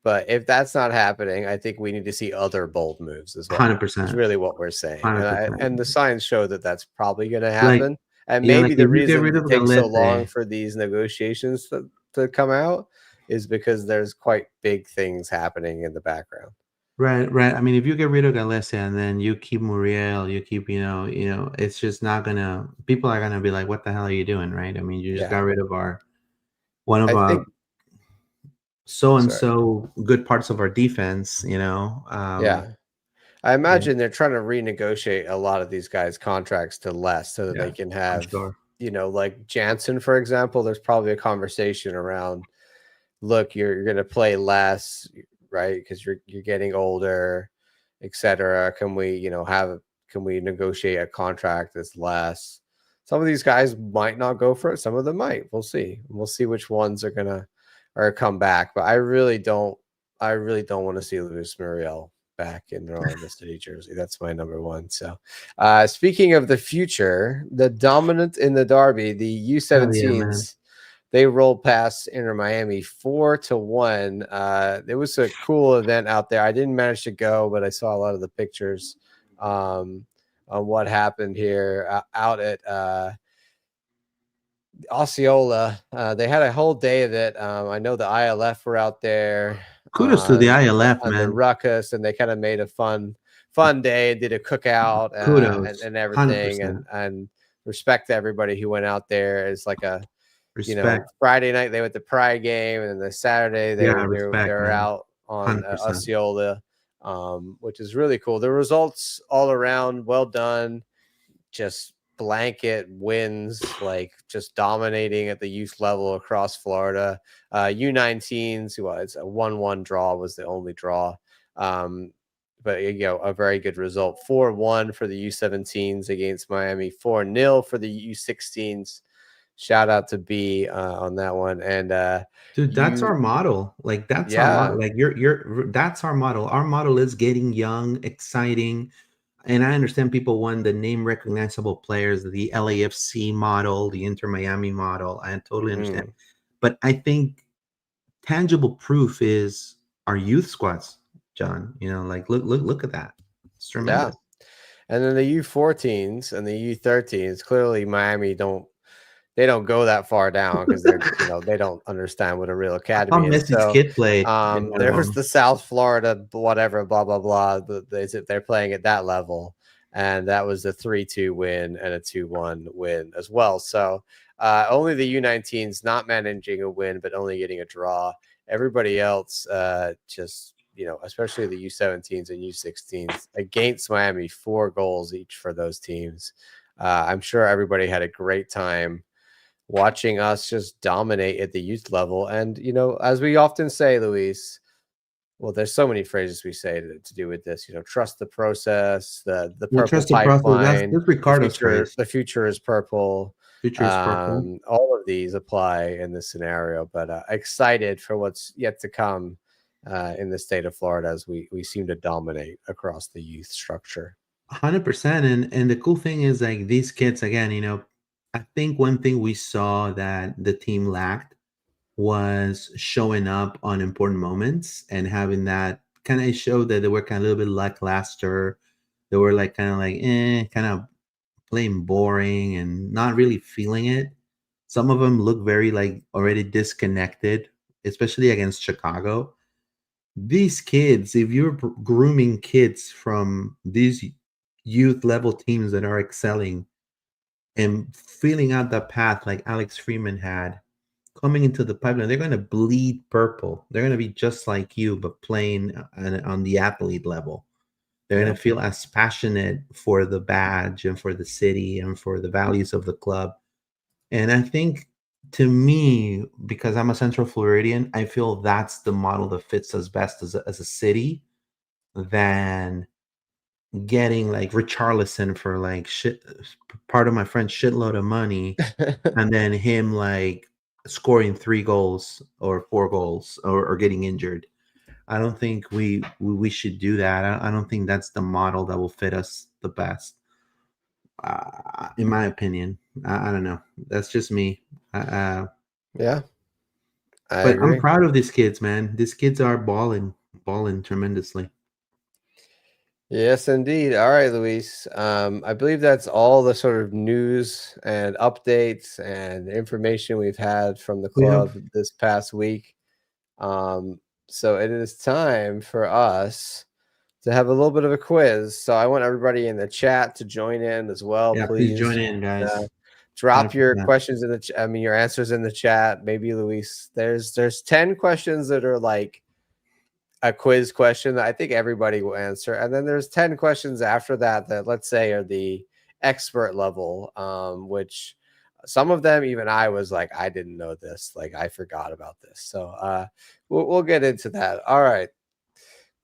But if that's not happening, I think we need to see other bold moves as well. Is 100%. really what we're saying, and 100%. the signs show that that's probably going to Like, happen. And like maybe the if you get reason rid it of takes so long Galete, for these negotiations to come out is because there's quite big things happening in the background. right. I mean, if you get rid of Galese and then you keep Muriel, you keep, it's just not gonna. People are gonna be like, "What the hell are you doing?" Right? I mean, you just got Yeah, rid of one of I our think. so and Sorry. so good parts of our defense. Yeah, I Yeah, imagine they're trying to renegotiate a lot of these guys' contracts to less so that they yeah, can for have, sure. like Jansen, for example. There's probably a conversation around, look, you're going to play less, right? Because you're getting older, etc. Can we, can we negotiate a contract that's less? Some of these guys might not go for it. Some of them might. We'll see. We'll see which ones are gonna come back. But I really don't want to see Luis Muriel back in the Orlando City jersey. That's my number one. So, speaking of the future, the dominant in the derby, the U17s, they rolled past Inter Miami 4-1. It was a cool event out there. I didn't manage to go, but I saw a lot of the pictures on what happened here out at Osceola. They had a whole day of it. I know the ILF were out there. Kudos to the ILF, on man. The ruckus, and they kind of made a fun day, did a cookout and everything, 100%. and respect to everybody who went out there. It's like a respect. Friday night they went to Pride game, and the Saturday they're out on Osceola, which is really cool. The results all around, well done. Just blanket wins, like just dominating at the youth level across Florida. U19s, it's a 1-1 draw was the only draw. But a very good result. 4-1 for the U17s against Miami. 4-0 for the U16s. Shout out to B on that one. And dude, that's our model. Like that's our model. Like that's our model. Our model is getting young, exciting. And I understand people want the name recognizable players, the LAFC model, the Inter Miami model. I totally understand. But I think tangible proof is our youth squads, John. Like look at that. It's tremendous. Yeah. And then the U14s and the U13s, clearly Miami don't go that far down because they're they don't understand what a real academy is. So kid play. There was the South Florida whatever blah blah blah. They're playing at that level, and that was a 3-2 win and a 2-1 win as well. So only the U19s not managing a win, but only getting a draw. Everybody else just especially the U17s and U16s against Miami, 4 goals each for those teams. I'm sure everybody had a great time watching us just dominate at the youth level. And, as we often say, Luis, well, there's so many phrases we say to do with this, trust the process, the purple pipeline, that's Ricardo's phrase. The future is purple. Future is purple. All of these apply in this scenario, but excited for what's yet to come in the state of Florida as we seem to dominate across the youth structure. 100%. And the cool thing is, like, these kids, again, I think one thing we saw that the team lacked was showing up on important moments and having that kind of show that they were kind of a little bit lackluster. They were like kind of playing boring and not really feeling it. Some of them look very like already disconnected, especially against Chicago. These kids, if you're grooming kids from these youth level teams that are excelling and feeling out that path like Alex Freeman had, coming into the pipeline, they're going to bleed purple. They're going to be just like you, but playing on the athlete level. They're going to feel as passionate for the badge and for the city and for the values of the club. And I think, to me, because I'm a Central Floridian, I feel that's the model that fits us best as a city than getting like Richarlison for like part of my friend's shitload of money and then him like scoring 3 goals or 4 goals or getting injured. I don't think we should do that. I don't think that's the model that will fit us the best, in my opinion. I don't know. That's just me. Yeah, but agree. I'm proud of these kids, man. These kids are balling tremendously. Yes, indeed. All right, Luis. I believe that's all the sort of news and updates and information we've had from the club this past week. So it is time for us to have a little bit of a quiz. So I want everybody in the chat to join in as well. Yeah, please join in, guys. Drop 100%. Your questions in the your answers in the chat. Maybe, Luis, there's 10 questions that are like a quiz question that I think everybody will answer. And then there's 10 questions after that let's say are the expert level, which Some of them, even I was like, I didn't know this. Like, I forgot about this. So we'll get into that. All right.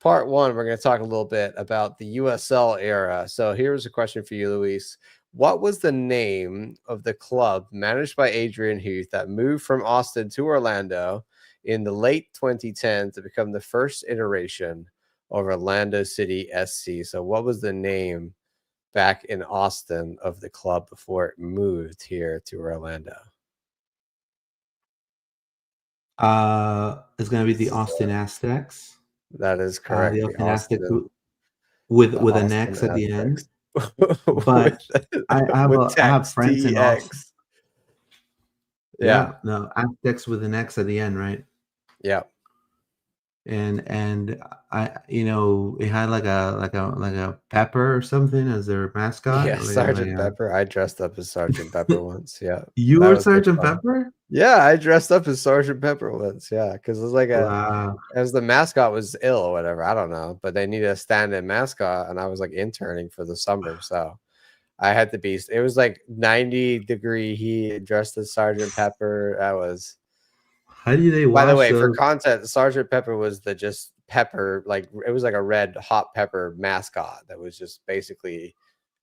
Part one, we're going to talk a little bit about the USL era. So here's a question for you, Luis. What was the name of the club managed by Adrian Heath that moved from Austin to Orlando in the late 2010s to become the first iteration of Orlando City SC? So what was the name back in Austin of the club before it moved here to Orlando? It's gonna be the Austin Aztecs. That is correct. The The Austin Aztecs Austin, with the an Austin X at the end. Aztecs. But with I have text, friends in Austin. TX. Yeah, no, Aztecs with an X at the end, right? Yeah. And I, it had like a pepper or something as their mascot. Yeah, Sergeant Pepper. I dressed up as Sergeant Pepper once. Yeah. You were Sergeant Pepper? Yeah, I dressed up as Sergeant Pepper once. Yeah, because it was like as the mascot was ill or whatever. I don't know, but they needed a stand-in mascot, and I was like interning for the summer, so I had to be. It was like 90-degree heat, dressed as Sergeant Pepper. That was. How do they? By the way, for content, Sergeant Pepper was the just pepper, like it was like a red hot pepper mascot that was just basically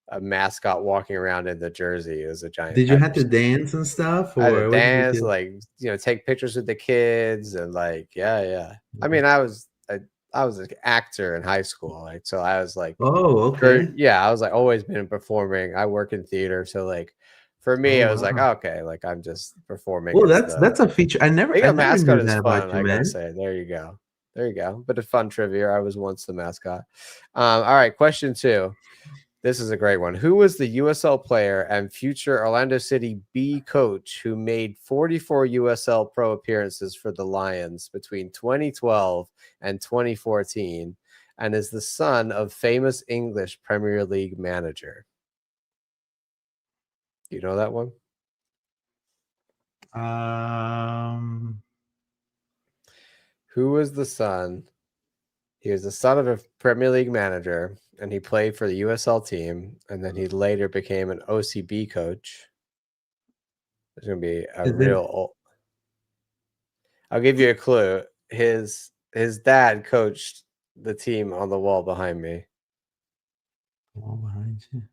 a mascot walking around in the jersey. It was a giant. Did you have to dance and stuff, or I had to dance, like take pictures with the kids, and like yeah. I mean, I was an actor in high school, like so I was like, oh okay, yeah, I was like always been performing. I work in theater, so like. For me, I was like, okay, like I'm just performing. Well, that's a feature. I never mascot knew is that fun. about you, I gotta man. say, there you go. But a fun trivia. I was once the mascot. All right, question 2. This is a great one. Who was the USL player and future Orlando City B coach who made 44 USL Pro appearances for the Lions between 2012 and 2014, and is the son of famous English Premier League manager? Do you know that one? Who was the son? He was the son of a Premier League manager, and he played for the USL team, and then he later became an OCB coach. There's going to be a real... I'll give you a clue. His dad coached the team on the wall behind me. Wall behind you.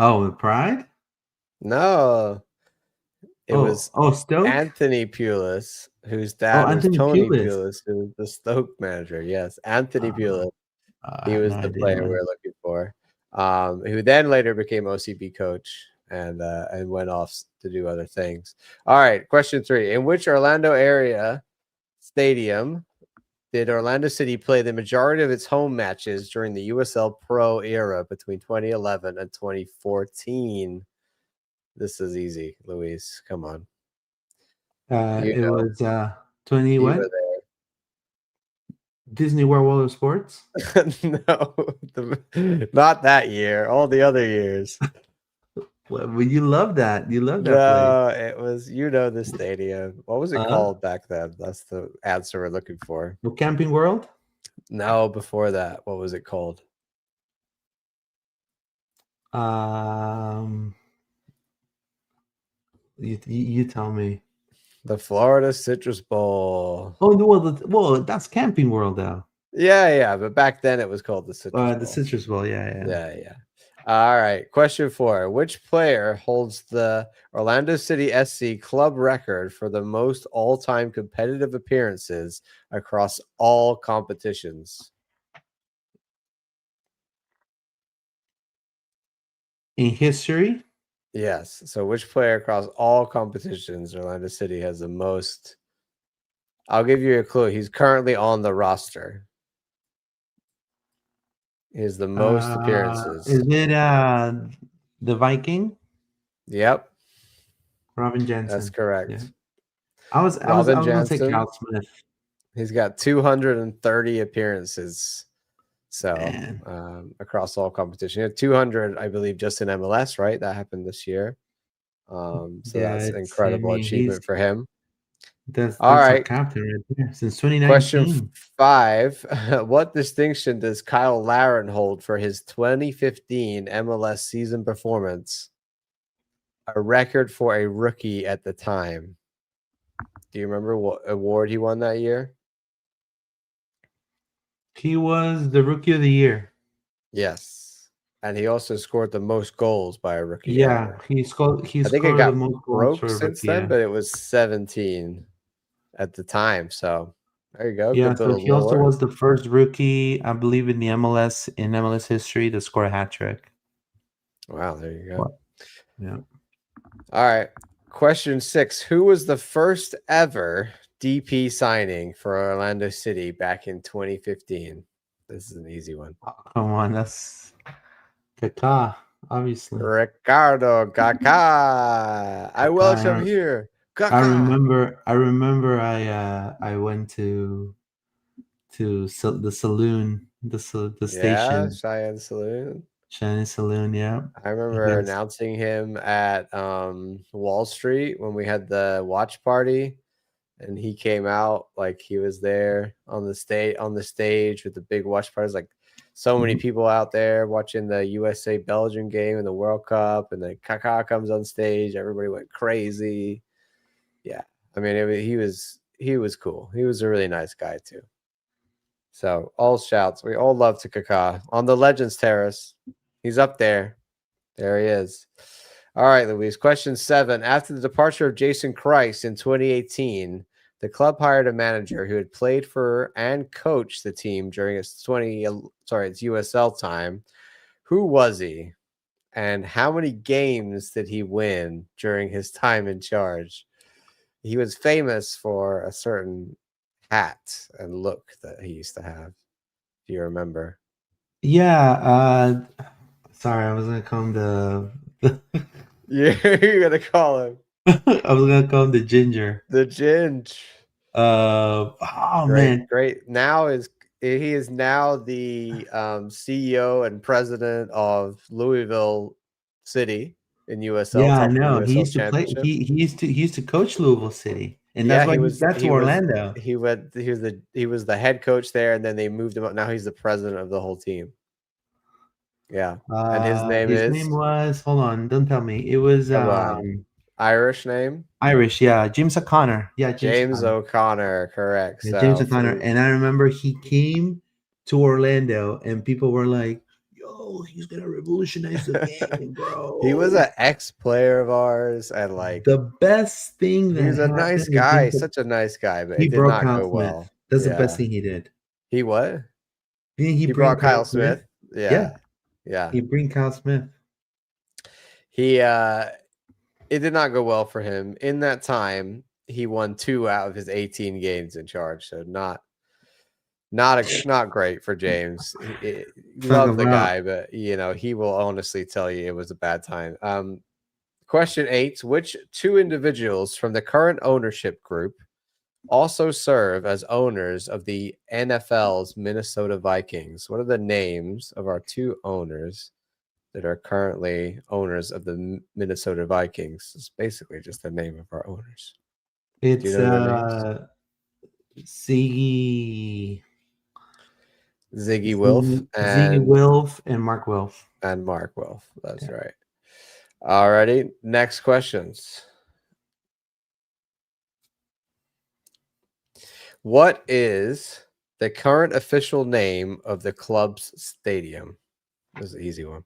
Oh, Pride? No. It was Stoke? Anthony Pulis, whose dad was Tony Pulis, who was the Stoke manager. Yes, Anthony Pulis. He was the player we were looking for, who then later became OCB coach and went off to do other things. All right, question 3. In which Orlando area stadium did Orlando City play the majority of its home matches during the USL Pro era between 2011 and 2014? This is easy, Luis. Come on. It was 20 what? Disney World of Sports? No, not that year. All the other years. Well, you love that. You love that play. It was, the stadium. What was it called back then? That's the answer we're looking for. Well, Camping World? No, before that. What was it called? You tell me. The Florida Citrus Bowl. Oh, well, that's Camping World now. Yeah, but back then it was called the Citrus Bowl. The Citrus Bowl, yeah. All right, question 4. Which player holds the Orlando City SC club record for the most all-time competitive appearances across all competitions? In history? Yes. So which player across all competitions Orlando City has the most? I'll give you a clue. He's currently on the roster. He has the most appearances. Is it the Viking? Yep. Robin Jensen. That's correct. Yeah. I was going to say Cal Smith. He's got 230 appearances. So across all competition, he had 200, I believe, just in MLS, right? That happened this year. So that's incredible achievement for him. That's all right. Captain right there since 2019. Question 5. What distinction does Kyle Larin hold for his 2015 MLS season performance a record for a rookie at the time. Do you remember what award he won that year? He was the rookie of the year. Yes. And he also scored the most goals by a rookie Yeah, ever. he scored. He I think it scored the got most goals broke for a since rookie. then, Yeah. but it was 17 at the time. So there you go. Yeah, Good so little he also lore. was the first rookie, I believe, in the MLS history to score a hat trick. Wow, there you go. What? Yeah. All right. Question 6. Who was the first ever DP signing for Orlando City back in 2015? This is an easy one. Oh, come on, that's Kaká, obviously. Ricardo Kaká. I welcome here. I Kaká. remember. I went to the saloon, the Yeah, station, Cheyenne Saloon. Chinese saloon. Yeah, I remember against. announcing him at Wall Street when we had the watch party, and he came out like he was there on the stage with the big watch party. Like so many people out there watching the USA Belgium game in the World Cup, and then Kaká comes on stage. Everybody went crazy. Yeah, I mean, he was cool. He was a really nice guy too. So all shouts. We all love to Kaká on the Legends Terrace. He's up there. There he is. All right, Luis. Question 7. After the departure of Jason Kreis in 2018, the club hired a manager who had played for and coached the team during its USL time. Who was he? And how many games did he win during his time in charge? He was famous for a certain hat and look that he used to have. Do you remember? Yeah. Sorry, I was gonna call him the. You're gonna call him I was gonna call him the Ginger. the Ginge. Oh man, Great. Now he is now the CEO and president of Louisville City in USL, yeah, I top of the know. He USL used to play. championship. He used to coach Louisville City, and Yeah, that's why he got to Orlando. He was the head coach there, and then they moved him up. Now he's the president of the whole team. Yeah, and his Name was. Hold on, don't tell me. It was Irish name. Irish. Yeah, James O'Connor. Yeah, James O'Connor. Correct. Yeah, So James O'Connor. And I remember he came to Orlando, and people were like, "Yo, he's gonna revolutionize the game, bro." He was an ex-player of ours, and like the best thing that he's a nice guy, such a nice guy, but it did not go well. That's the best thing he did. He what? He brought Kyle Smith. Yeah. He bring Kyle Smith. It did not go well for him. In that time, he won 2 out of his 18 games in charge, so not great for James. Love the guy, but he will honestly tell you it was a bad time. Question 8: which 2 individuals from the current ownership group also serve as owners of the NFL's Minnesota Vikings? What are the names of our 2 owners that are currently owners of the Minnesota Vikings? It's basically just the name of our owners. It's Ziggy Wilf and Mark Wilf. And Mark Wilf. That's right. Alrighty. Next questions. What is the current official name of the club's stadium? This is an easy one.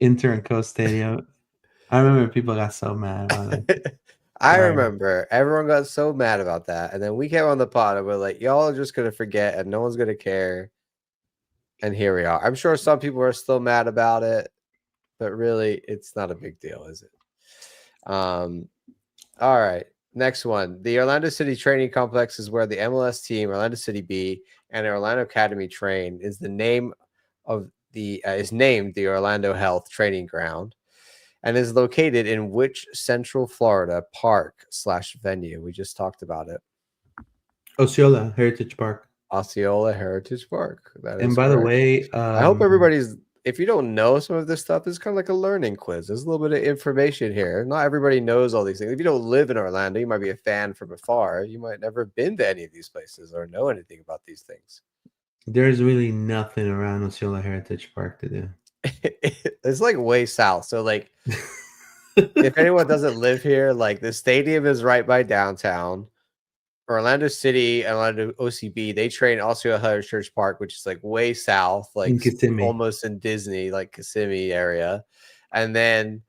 Inter and Co Stadium. I remember people got so mad about it. I remember everyone got so mad about that. And then we came on the pod and we're like, y'all are just going to forget and no one's going to care. And here we are. I'm sure some people are still mad about it, but really it's not a big deal, is it? All right. Next one. The Orlando City Training Complex is where the MLS team, Orlando City B, and Orlando Academy train. Is named the Orlando Health Training Ground, and is located in which Central Florida park/venue? We just talked about it. Osceola Heritage Park. Osceola Heritage Park. That is. And by the way, I hope everybody's. If you don't know some of this stuff, it's kind of like a learning quiz. There's a little bit of information here. Not everybody knows all these things. If you don't live in Orlando, you might be a fan from afar. You might never have been to any of these places or know anything about these things. There's really nothing around Osceola Heritage Park to do. It's like way south. So like if anyone doesn't live here, like the stadium is right by downtown. Orlando City and Orlando OCB, they train also at Church Park, which is like way south, like In Kissimmee. almost in Disney, like Kissimmee area. And then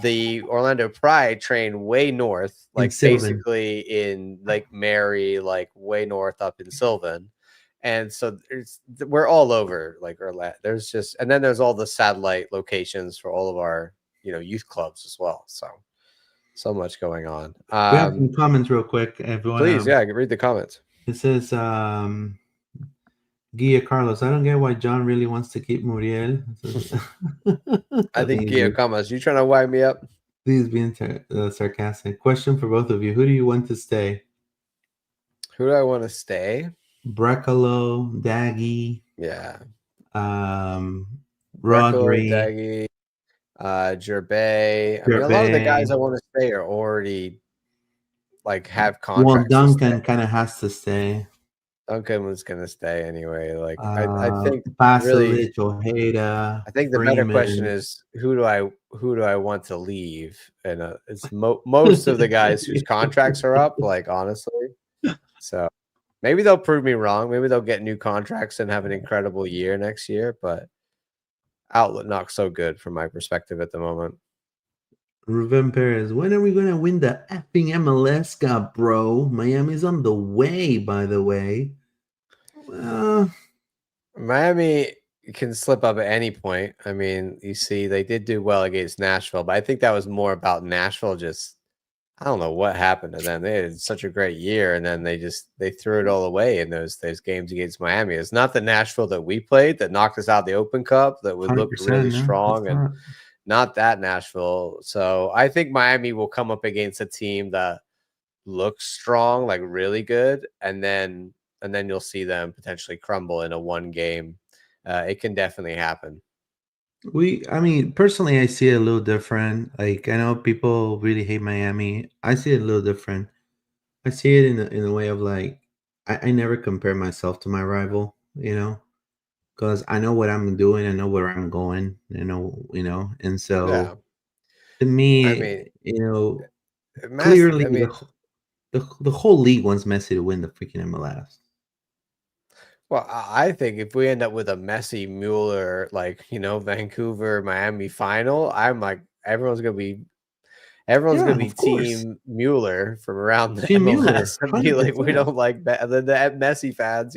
the Orlando Pride train way north, In like Sylvan. basically in Lake Mary, like way north up in Sylvan. And so we're all over like Orlando. There's just, and then there's all the satellite locations for all of our, youth clubs as well. So much going on. We have some comments real quick. If you Please, wanna, yeah, I can read the comments. it says Guia Carlos. I don't get why John really wants to keep Muriel. I think Gio comments. You trying to wind me up? Please being sarcastic. Question for both of you: who do you want to stay? Who do I want to stay? Brecalo, Daggy, Yeah, Brecco, Rodri, Daggy, Gerbe. I mean, a lot of the guys I want to stay are already like have Well, contracts. Duncan kind of has to stay. Duncan was gonna stay anyway. Like I think really, Pasalic, Ojeda, I think the better question Freeman. is who do I want to leave? And it's most of the guys whose contracts are up. Like honestly, so maybe they'll prove me wrong. Maybe they'll get new contracts and have an incredible year next year. But outlook not so good from my perspective at the moment. Ruben Perez, when are we going to win the effing MLS Cup, bro? Miami's on the way, by the way. Miami can slip up at any point. I mean, you see, they did do well against Nashville, but I think that was more about Nashville just, I don't know what happened to them. They had such a great year, and then they threw it all away in those games against Miami. It's not the Nashville that we played that knocked us out the Open Cup that would look really strong, and not that Nashville. So I think Miami will come up against a team that looks strong, like really good, and then you'll see them potentially crumble in a one game. It can definitely happen. I mean, personally, I see it a little different. Like, I know people really hate Miami. I see it a little different. I see it in a way of like, I never compare myself to my rival, because I know what I'm doing, I know where I'm going, and so Yeah. to me, I mean, clearly I mean, the whole league wants Messi to win the freaking MLS. well, I think if we end up with a Messi Mueller, like, Vancouver, Miami final, I'm like, everyone's going to be Of course. Team Mueller from around the Team Mueller, MLS and be like, we 100%. don't like the Messi fans,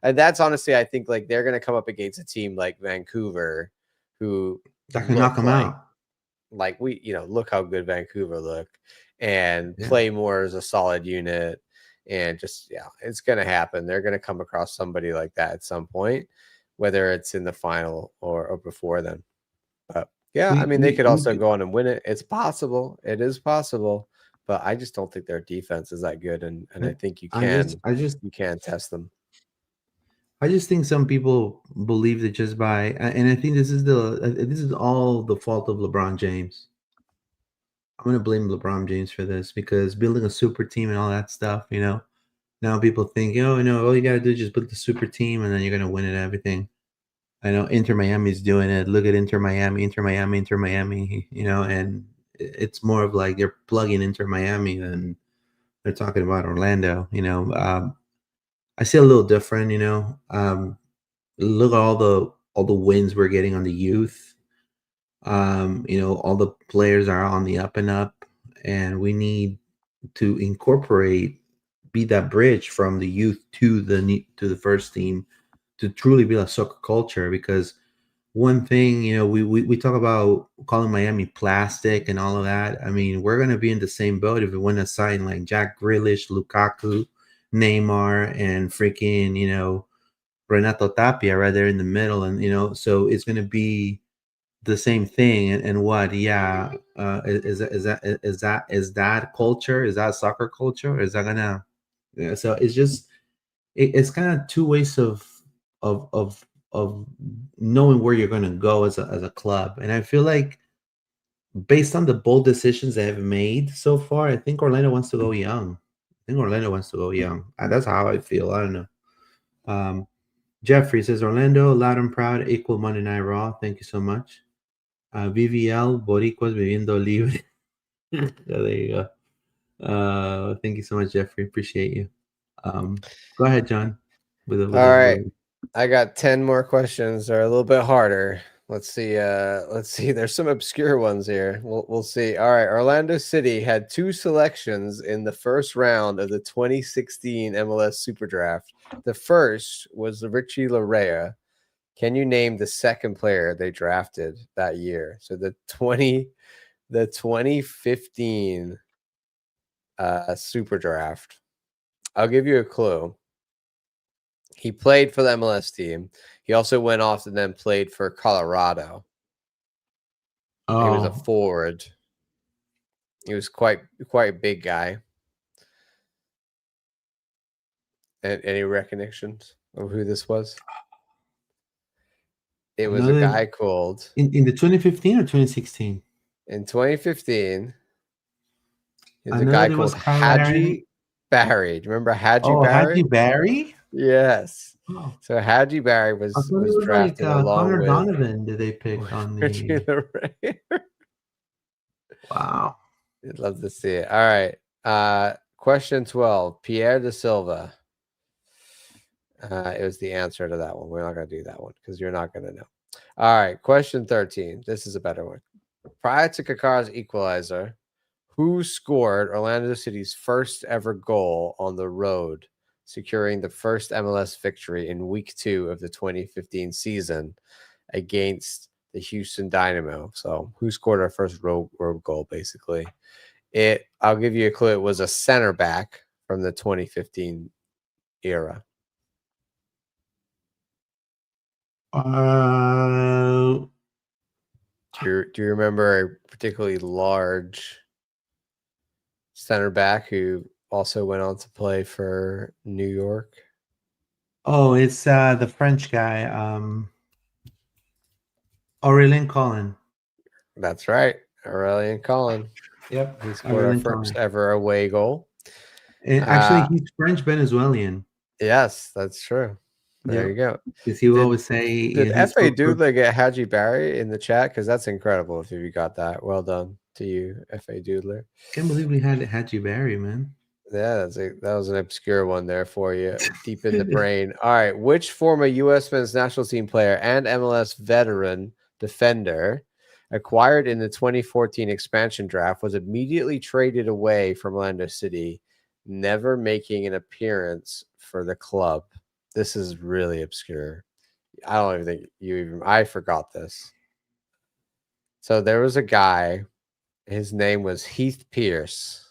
And that's honestly, I think like they're going to come up against a team like Vancouver who That can knock look him out. like we, look how good Vancouver look and play more as a solid unit. And just, it's going to happen. They're going to come across somebody like that at some point, whether it's in the final or before then. But yeah, I mean, they could also go on and win it. It's possible. It is possible. But I just don't think their defense is that good. And I think you can test them. I just think some people believe that just by, and I think this is all the fault of LeBron James. I'm going to blame LeBron James for this because building a super team and all that stuff, now people think, all you got to do is just build the super team and then you're going to win it, everything. I know Inter Miami's doing it. Look at Inter Miami, and it's more of like they're plugging Inter Miami than they're talking about Orlando. I see a little different. Look at all the wins we're getting on the youth. All the players are on the up and up, and we need to be that bridge from the youth to the first team to truly be a soccer culture. Because one thing, we talk about calling Miami plastic and all of that. I mean, we're going to be in the same boat if we want to sign like Jack Grealish, Lukaku, Neymar, and freaking, Renato Tapia right there in the middle. And, so it's going to be the same thing. And what, yeah, is that culture? Is that soccer culture? Is that going to, so it's just, it's kind of two ways of knowing where you're going to go as a club. And I feel like based on the bold decisions they have made so far, I think Orlando wants to go young. And that's how I feel. I don't know. Jeffrey says Orlando, loud and proud, equal Monday Night Raw. Thank you so much. VVL, Boricuas Viviendo Libre. Yeah, there you go. Thank you so much, Jeffrey. Appreciate you. Go ahead, John. All right. I got 10 more questions. They're a little bit harder. Let's see. Let's see. There's some obscure ones here. We'll see. All right. Orlando City had 2 selections in the first round of the 2016 MLS Super Draft. The first was Richie Larea. Can you name the second player they drafted that year? So the 2015 Super Draft. I'll give you a clue. He played for the MLS team. He also went off and then played for Colorado. He was a forward. He was quite a big guy. Any recognitions of who this was? It was a guy called in the 2015 or 2016. In 2015, there's a guy called Hadji Barry. Do you remember Hadji Barry? Hadji Barry? Yes. Oh. So Hadji Barry was drafted like, along Connor with Donovan. Did they pick on the? Wow. I'd love to see it. All right. Question 12. Pierre da Silva. It was the answer to that one. We're not going to do that one because you're not going to know. All right. Question 13. This is a better one. Prior to Kaká's equalizer, who scored Orlando City's first ever goal on the road, securing the first MLS victory in week 2 of the 2015 season against the Houston Dynamo? So who scored our first road goal, basically? I'll give you a clue. It was a center back from the 2015 era. Do you remember a particularly large center back who also went on to play for New York? Oh, it's the French guy, Aurélien Collin. That's right, Aurélien Collin. Yep, he scored our first ever away goal. And actually, he's French Venezuelan. Yes, that's true. There you go. Because he will always say, "Did F.A. Doodler get Hadji Barry in the chat? Because that's incredible. If you got that, well done to you, F.A. Doodler." Can't believe we had Hadji Barry, man. Yeah, that was an obscure one there for you, deep in the brain. All right, which former U.S. men's national team player and MLS veteran defender acquired in the 2014 expansion draft was immediately traded away from Orlando City, never making an appearance for the club? This is really obscure. I don't even think I forgot this. So there was a guy, his name was Heath Pierce.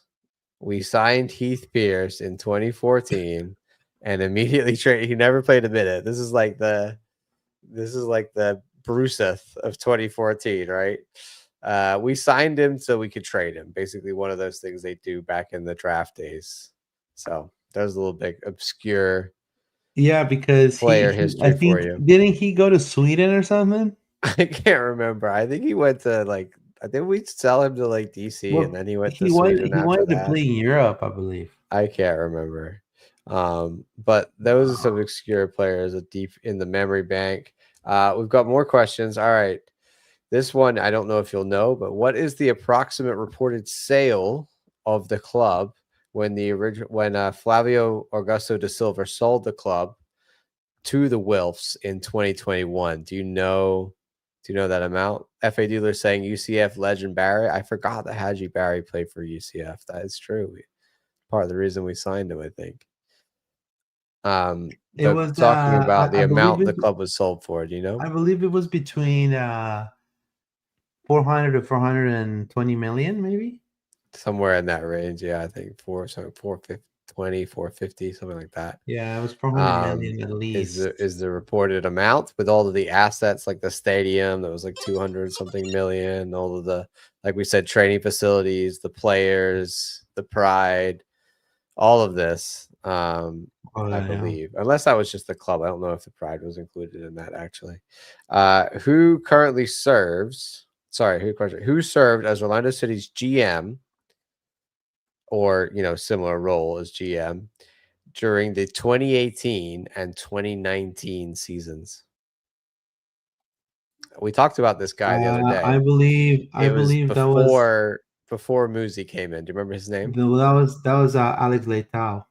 We signed Heath Pierce in 2014 and immediately traded. He never played a minute. This is like the Bruseth of 2014, right? We signed him so we could trade him. Basically one of those things they do back in the draft days. So that was a little bit obscure. Yeah, because player history for you. Didn't he go to Sweden or something? I can't remember. I think he went to I think we'd sell him to DC, and then he went to Sweden. He wanted to play in Europe, I believe. I can't remember. But those are some obscure players deep in the memory bank. We've got more questions. All right. This one, I don't know if you'll know, but what is the approximate reported sale of the club when Flavio Augusto da Silva sold the club to the Wilfs in 2021? Do you know that amount? F.A. Dealer saying UCF legend Barry. I forgot that Hadji Barry played for UCF. That is true. Part of the reason we signed him, I think. It was talking about the amount the club was sold for. Do you know? I believe it was between 400 to 420 million, maybe. Somewhere in that range, yeah. I think 420, 450, something like that. Yeah, it was 400 million at least. Is the reported amount with all of the assets, like the stadium that was like 200 something million, all of the, like we said, training facilities, the players, the pride, all of this. I believe, unless that was just the club. I don't know if the pride was included in that actually. Who served as Orlando City's GM, or similar role as GM, during the 2018 and 2019 seasons? We talked about this guy the other day. I It was believe that was before Muzi came in. Do you remember his name? that was Alex Leitao.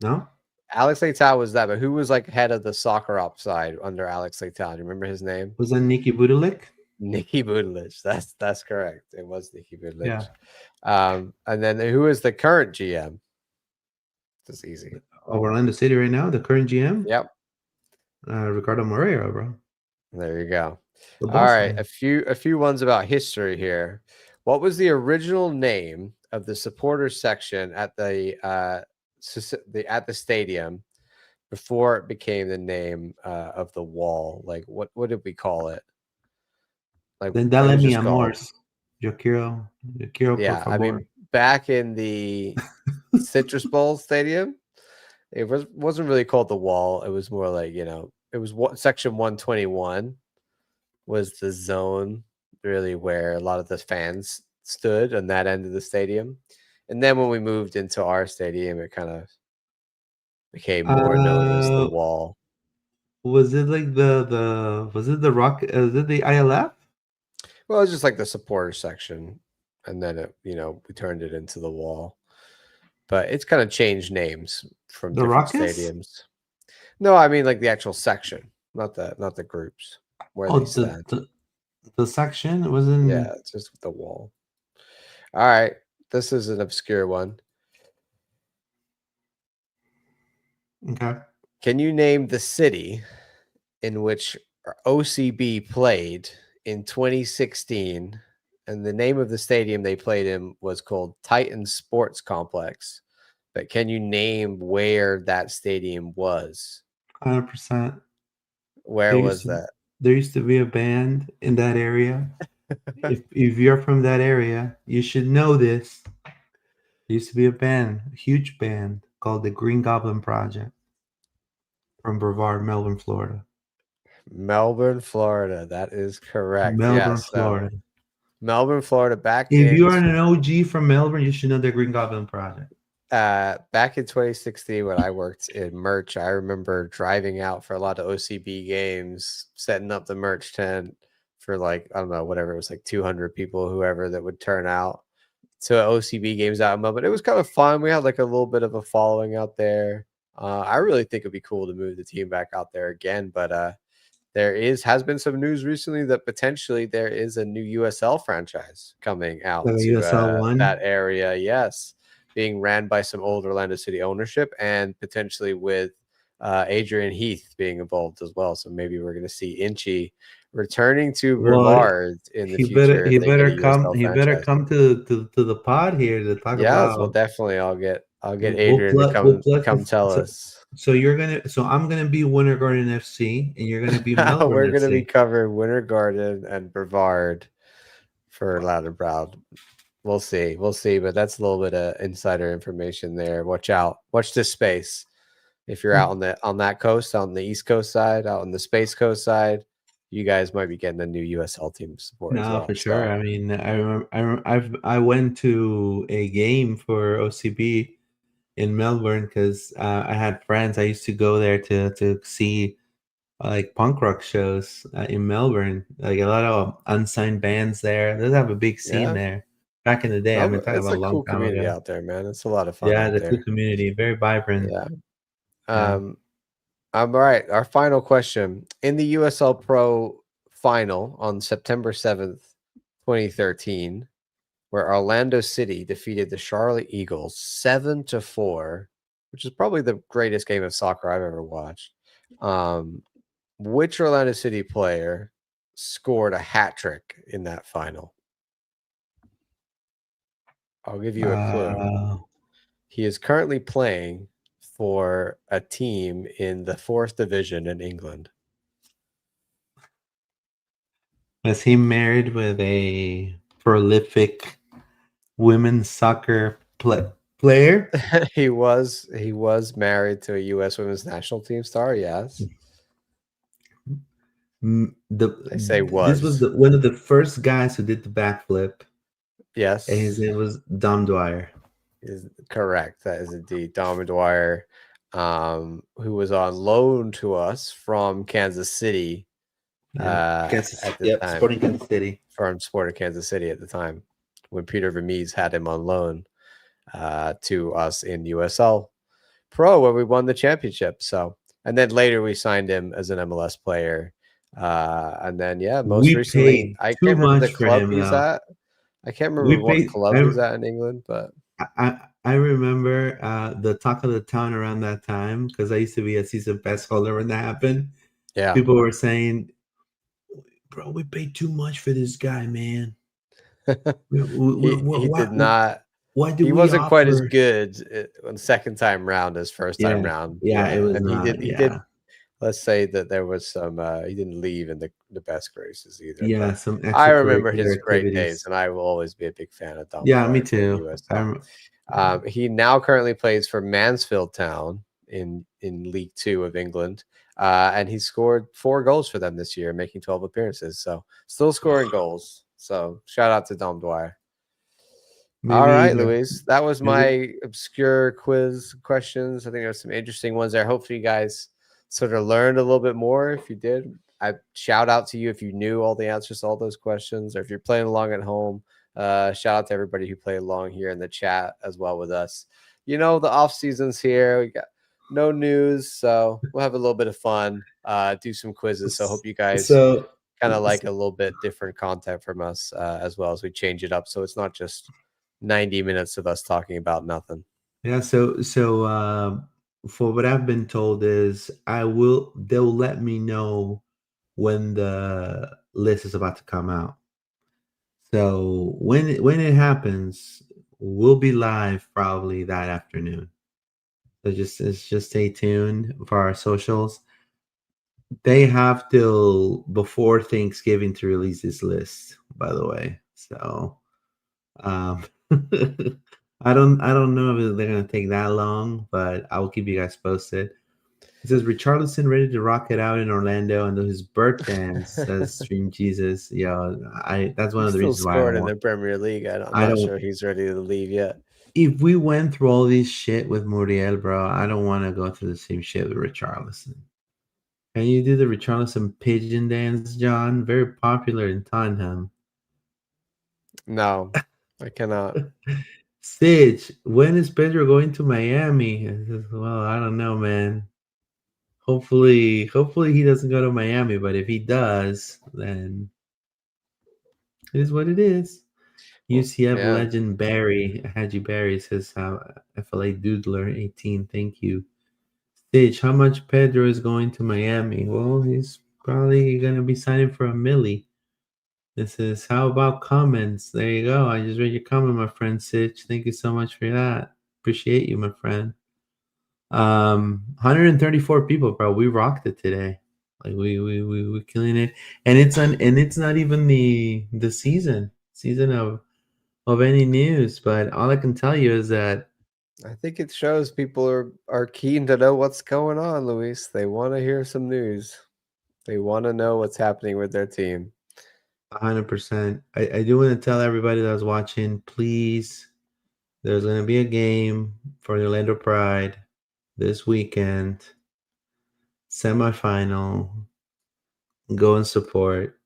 No, Alex Leitao was that, but who was like head of the soccer ops side under Alex Leitao? Do you remember his name? was that Nikki Budelik? Nikki Budelich. That's correct. It was Nikki Budelich. Yeah. And then who is the current GM? That's easy. Of Orlando City right now, the current GM. Yep. Ricardo Moreira, bro. There you go. The All boss right, man. a few ones about history here. What was the original name of the supporters section at the stadium before it became the name of the wall? Like what did we call it? Like Then it Dale was Mi just called. Amors. Yo quiero por Yeah, I favor. mean back in the Citrus Bowl Stadium, it wasn't really called the wall. It was more like, you know, it was section 121 was the zone really where a lot of the fans stood on that end of the stadium. And then when we moved into our stadium, it kind of became more known as the wall. Was it like was it the rock? Is it the ILF? Well, it was just like the supporter section, and then it, you know, we turned it into the wall. But it's kind of changed names from The different Rockets? stadiums. No, I mean like the actual section, not the groups where Oh, they stand. the section wasn't. Yeah, it's just the wall. All right, this is an obscure one. Okay. Can you name the city in which OCB played in 2016? And the name of the stadium they played in was called Titan Sports Complex. But can you name where that stadium was? 100%. Where was that? There used to be a band in that area. if you're from that area, you should know this. There used to be a huge band called the Green Goblin Project from Brevard, Melbourne, Florida. Melbourne, Florida. That is correct. Melbourne, Yes. Florida. So Melbourne, Florida. If you are an OG from Melbourne, you should know the Green Goblin Project. Back in 2016 when I worked in merch, I remember driving out for a lot of OCB games, setting up the merch tent for like, I don't know, whatever, it was like 200 people, whoever that would turn out to OCB games out in Melbourne. It was kind of fun. We had like a little bit of a following out there. I really think it'd be cool to move the team back out there again, but there has been some news recently that potentially there is a new USL franchise coming out to USL that area. Yes, being ran by some old Orlando City ownership and potentially with Adrian Heath being involved as well. So maybe we're going to see Inchy returning to Brevard in the future. He better come to the pod here to talk about. Well, definitely I'll get Adrian to come tell us. So I'm gonna be Winter Garden FC, and you're gonna be Melbourne. We're gonna be covering Winter Garden and Brevard for Loud and Proud. We'll see, but that's a little bit of insider information there. Watch out, watch this space. If you're out on that coast, on the East Coast side, out on the Space Coast side, you guys might be getting a new USL team support. No, for sure. I mean, I went to a game for OCB in Melbourne because I had friends. I used to go there to see like punk rock shows in Melbourne. Like a lot of unsigned bands there. They have a big scene there. Back in the day, I've been talking about a long time community ago. Out there, man. It's a lot of fun. Yeah, the cool community, very vibrant. Yeah. All right. Our final question: in the USL Pro final on September 7th, 2013. Where Orlando City defeated the Charlotte Eagles 7-4, which is probably the greatest game of soccer I've ever watched. Which Orlando City player scored a hat trick in that final? I'll give you a clue. He is currently playing for a team in the 4th division in England. Was he married with a prolific women's soccer player? He was married to a U.S. women's national team star. Yes. I say was. This was one of the first guys who did the backflip. Yes. And his name was Dom Dwyer. Is correct. That is indeed Dom Dwyer, who was on loan to us from Kansas City at the Yep, time Sporting Kansas City. from Sport Kansas City at the time when Peter Vermees had him on loan to us in USL Pro where we won the championship. So, and then later we signed him as an MLS player. And then, most We recently, paid I too can't remember the much for club him he's though. at. I can't remember We what paid. club he's at in England, but I remember the talk of the town around that time because I used to be a season pass holder when that happened. yeah, People were saying, "Bro, we paid too much for this guy, man. he did not. Why do He we wasn't quite as offer?" good on second time round as first time Yeah, round. yeah, it Yeah, was and he did. not. He did. Yeah, Let's say that there was some. He didn't leave in the best graces either. yeah, But some I remember extracurricular his great days, activities. and I will always be a big fan of Dom Yeah, me Dwyer for too. USL. Yeah. He now currently plays for Mansfield Town in League Two of England, and he scored 4 goals for them this year, making 12 appearances. So still scoring goals. So shout out to Dom Dwyer. All Maybe, right, Luis. That was maybe. my obscure quiz questions. I think there's some interesting ones there. Hopefully, you guys sort of learned a little bit more. If you did, I shout out to you if you knew all the answers to all those questions, or if you're playing along at home. Shout out to everybody who played along here in the chat as well with us. You know, the off season's here. We got no news, so we'll have a little bit of fun. Do some quizzes. So hope you guys So, kind of like a little bit different content from us as well as we change it up. So it's not just 90 minutes of us talking about nothing. yeah, for what I've been told is they'll let me know when the list is about to come out. So when it happens, we'll be live probably that afternoon. So just stay tuned for our socials. They have till before Thanksgiving to release this list, by the way. So um I don't know if they're gonna take that long, but I will keep you guys posted. It says Richarlison ready to rock it out in Orlando and do his bird dance, says Stream Jesus. Yeah, I that's one He of the still reasons why I scored don't in want the Premier League. I'm I not don't sure he's ready to leave yet. if we went through all this shit with Muriel, bro, I don't want to go through the same shit with Richarlison. Can you do the Richarlison pigeon dance, John? Very popular in Tottenham. No, I cannot. Sage, when is Pedro going to Miami? I says, well, I don't know, man. Hopefully he doesn't go to Miami, but if he does, then it is what it is. Well, UCF yeah. legend Barry, Haji Barry says, FLA Doodler 18, thank you. Sage, how much Pedro is going to Miami? Well, he's probably going to be signing for a milli. This is how about comments? There you go. I just read your comment, my friend Sitch. Thank you so much for that. Appreciate you, my friend. 134 people, bro. We rocked it today. Like we killing it, and it's not even the season of any news. But all I can tell you is that I think it shows people are keen to know what's going on, Luis. They want to hear some news. They want to know what's happening with their team. 100%. I do want to tell everybody that was watching, please. There's going to be a game for the Orlando Pride this weekend, semifinal. Go and support.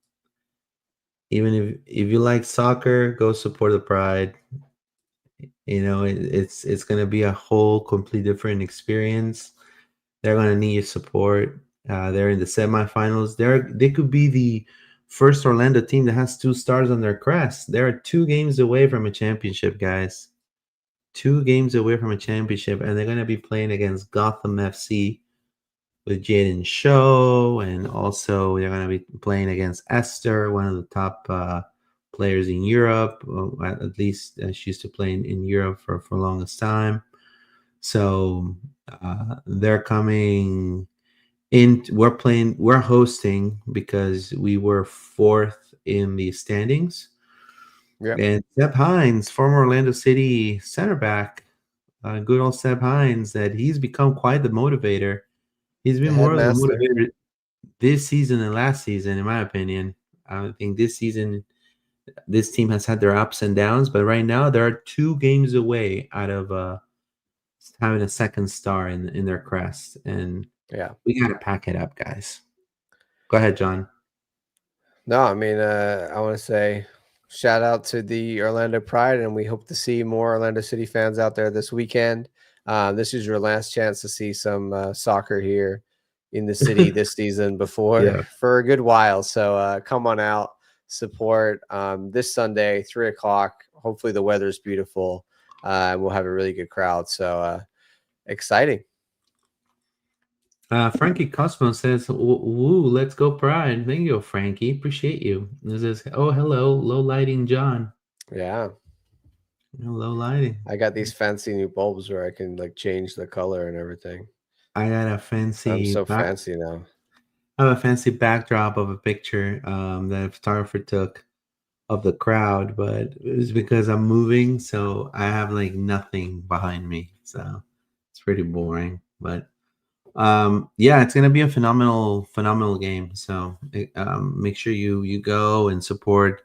Even if you like soccer, go support the Pride. You know, it's going to be a whole complete different experience. They're going to need your support. They're in the semifinals. They could be the first Orlando team that has 2 stars on their crest. They are 2 games away from a championship, guys. 2 games away from a championship, and they're going to be playing against Gotham FC with Jaden Show, and also they're going to be playing against Esther, one of the top players in Europe. Well, at least she used to play in Europe for longest time. So they're coming in. We're hosting because we were 4th in the standings. Yep. And Seb Hines, former Orlando City center back, good old Seb Hines, that he's become quite the motivator. He's The been more of the headmaster. motivator this season than last season, in my opinion. I think this season, this team has had their ups and downs, but right now there are 2 games away out of having a second star in their crest, and Yeah. we got to pack it up, guys. Go ahead, John. No, I mean, I want to say shout out to the Orlando Pride, and we hope to see more Orlando City fans out there this weekend. This is your last chance to see some soccer here in the city this season before Yeah. for a good while. So come on out, support this Sunday, 3 o'clock. Hopefully the weather's beautiful, and we'll have a really good crowd. So exciting. Frankie Cosmo says, "Woo, let's go Pride." Thank you, Frankie. Appreciate you. This is hello, low lighting, John. Yeah, Low lighting. I got these fancy new bulbs where I can like change the color and everything. I got a I'm fancy so back. fancy now. I have a fancy backdrop of a picture that a photographer took of the crowd, but it's because I'm moving, so I have like nothing behind me. So it's pretty boring. But yeah, it's gonna be a phenomenal game. So make sure you go and support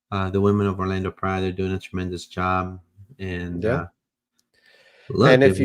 the women of Orlando Pride. They're doing a tremendous job. And Yeah. look, And if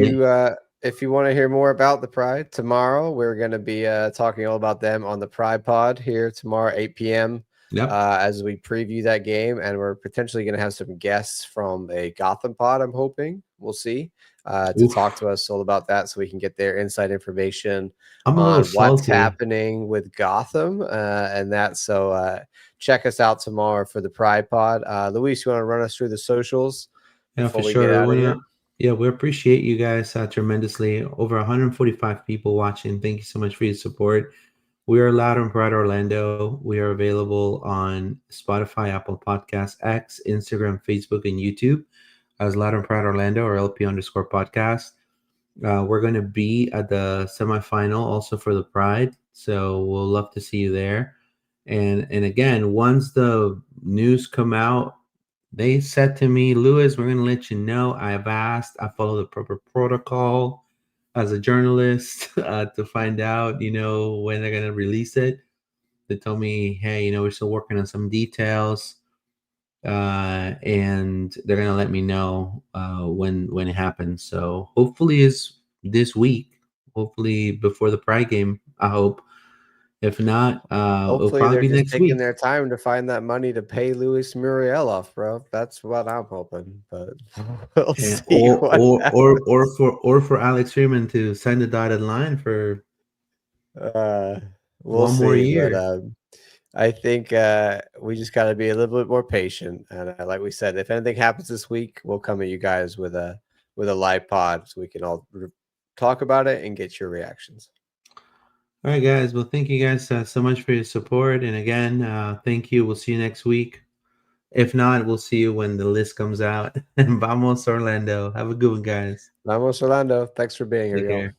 you want to hear more about the Pride tomorrow, we're going to be talking all about them on the Pride Pod here tomorrow, 8 p.m. yep. As we preview that game, and we're potentially going to have some guests from a Gotham Pod. I'm hoping we'll see to talk Oof. to us all about that, so we can get their inside information I'm a little on what's salty. happening with Gotham and that. So check us out tomorrow for the Pride Pod. Luis, you want to run us through the socials Yeah, for before we get sure. out of here? Yeah, we appreciate you guys tremendously. Over 145 people watching. Thank you so much for your support. We are Loud and Proud Orlando. We are available on Spotify, Apple Podcasts, X, Instagram, Facebook, and YouTube as Loud and Proud Orlando or LP _podcast. We're going to be at the semifinal also for the Pride. So we'll love to see you there. And again, once the news come out, they said to me, Lewis, we're going to let you know. I've asked, I follow the proper protocol as a journalist to find out, when they're going to release it. They told me, hey, we're still working on some details. And they're going to let me know when it happens. So hopefully it's this week, hopefully before the Pride game, I hope. If not, it'll Hopefully, probably they're be just next taking week. their time to find that money to pay Luis Muriel off, bro. That's what I'm hoping, but we'll And, see what happens. or for Alex Freeman to sign the dotted line for Uh, we'll one more see, but year. I think we just got to be a little bit more patient. And like we said, if anything happens this week, we'll come at you guys with a live pod so we can all talk about it and get your reactions. All right, guys. Well, thank you guys so much for your support. And again, thank you. We'll see you next week. If not, we'll see you when the list comes out. Vamos Orlando. Have a good one, guys. Vamos, Orlando. Thanks for being here, Take y'all. care.